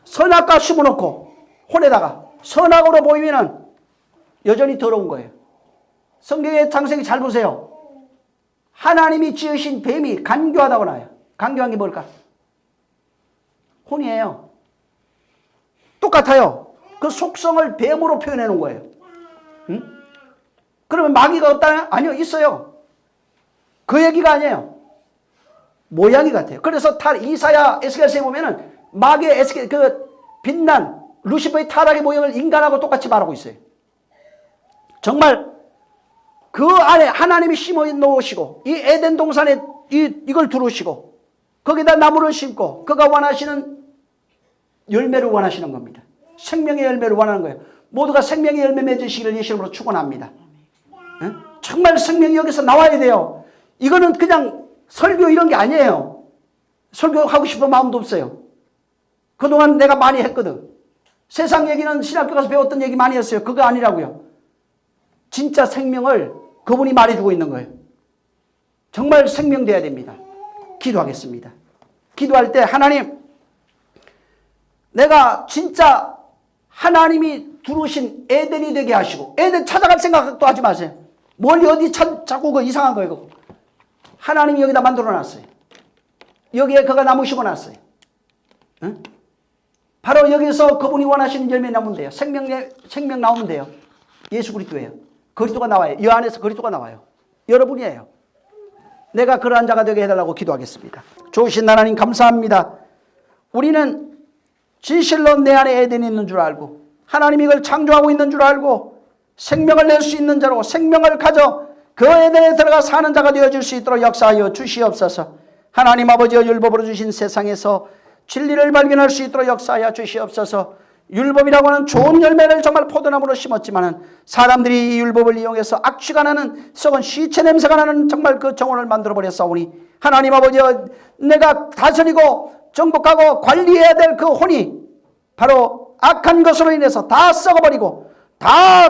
선악과 심어놓고 혼에다가 선악으로 보이면 여전히 더러운 거예요. 성경의 창세기 잘 보세요. 하나님이 지으신 뱀이 간교하다고 나와요. 간교한 게 뭘까? 혼이에요. 똑같아요. 그 속성을 뱀으로 표현해 놓은 거예요. 그러면 마귀가 없다냐? 아니요, 있어요. 그 얘기가 아니에요. 모양이 같아요. 그래서 이사야 에스겔서에 보면은 마귀의 그 빛난 루시퍼의 타락의 모양을 인간하고 똑같이 말하고 있어요. 정말 그 안에 하나님이 심어 놓으시고 이 에덴 동산에 이걸 두르시고 거기다 나무를 심고 그가 원하시는 열매를 원하시는 겁니다. 생명의 열매를 원하는 거예요. 모두가 생명의 열매 맺으시기를 예수 이름으로 축원합니다. 정말 생명이 여기서 나와야 돼요. 이거는 그냥 설교 이런 게 아니에요. 설교하고 싶은 마음도 없어요. 그동안 내가 많이 했거든. 세상 얘기는 신학교 가서 배웠던 얘기 많이 했어요. 그거 아니라고요. 진짜 생명을 그분이 말해주고 있는 거예요. 정말 생명돼야 됩니다. 기도하겠습니다. 기도할 때 하나님, 내가 진짜 하나님이 두르신 에덴이 되게 하시고 에덴 찾아갈 생각도 하지 마세요. 멀리 어디 자꾸 그 이상한 거예요. 그거. 하나님이 여기다 만들어 놨어요. 여기에 그가 나무 심어 놨어요. 응? 바로 여기서 그분이 원하시는 열매 나오면 돼요. 생명 나오면 돼요. 예수 그리스도예요. 그리스도가 나와요. 이 안에서 그리스도가 나와요. 여러분이에요. 내가 그러한 자가 되게 해달라고 기도하겠습니다. 좋으신 하나님 감사합니다. 우리는 진실로 내 안에 에덴이 있는 줄 알고 하나님이 이걸 창조하고 있는 줄 알고 생명을 낼 수 있는 자로 생명을 가져 그 에덴에 들어가 사는 자가 되어줄 수 있도록 역사하여 주시옵소서. 하나님 아버지여 율법으로 주신 세상에서 진리를 발견할 수 있도록 역사하여 주시옵소서. 율법이라고 하는 좋은 열매를 정말 포도나무로 심었지만은 사람들이 이 율법을 이용해서 악취가 나는 썩은 시체 냄새가 나는 정말 그 정원을 만들어 버렸사오니 하나님 아버지여 내가 다스리고 정복하고 관리해야 될 그 혼이 바로 악한 것으로 인해서 다 썩어버리고 다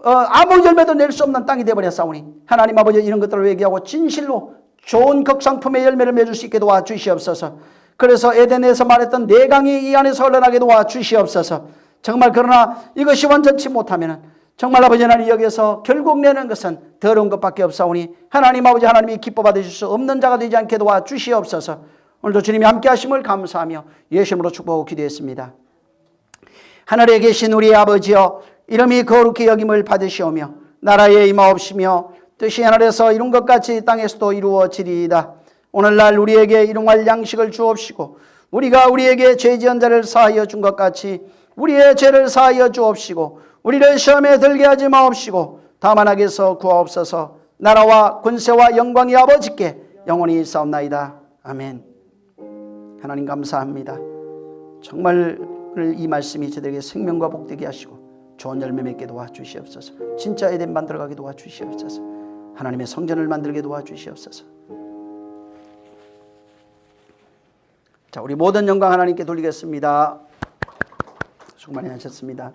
아무 열매도 낼 수 없는 땅이 되어버렸사오니 하나님 아버지 이런 것들을 회개하고 진실로 좋은 극상품의 열매를 맺을 수 있게 도와주시옵소서. 그래서 에덴에서 말했던 내 강이 이 안에서 흘러나게 도와주시옵소서. 정말 그러나 이것이 완전치 못하면 정말 아버지 하나님 여기에서 결국 내는 것은 더러운 것밖에 없사오니 하나님 아버지 하나님이 기뻐 받으실 수 없는 자가 되지 않게 도와주시옵소서. 오늘도 주님이 함께 하심을 감사하며 예수 이름으로 축복하고 기도했습니다. 하늘에 계신 우리 아버지여 이름이 거룩히 여김을 받으시오며 나라에 임하옵시며 뜻이 하늘에서 이룬 것 같이 땅에서도 이루어지리이다. 오늘날 우리에게 일용할 양식을 주옵시고 우리가 우리에게 죄 지은 자를 사하여 준 것 같이 우리의 죄를 사하여 주옵시고 우리를 시험에 들게 하지 마옵시고 다만 악에서 구하옵소서. 나라와 권세와 영광이 아버지께 영원히 있사옵나이다. 아멘. 하나님 감사합니다. 정말 이 말씀이 저들에게 생명과 복되게 하시고 좋은 열매 맺게 도와주시옵소서. 진짜 에덴 만들어가게 도와주시옵소서. 하나님의 성전을 만들게 도와주시옵소서. 자, 우리 모든 영광 하나님께 돌리겠습니다. 수고 많이 하셨습니다.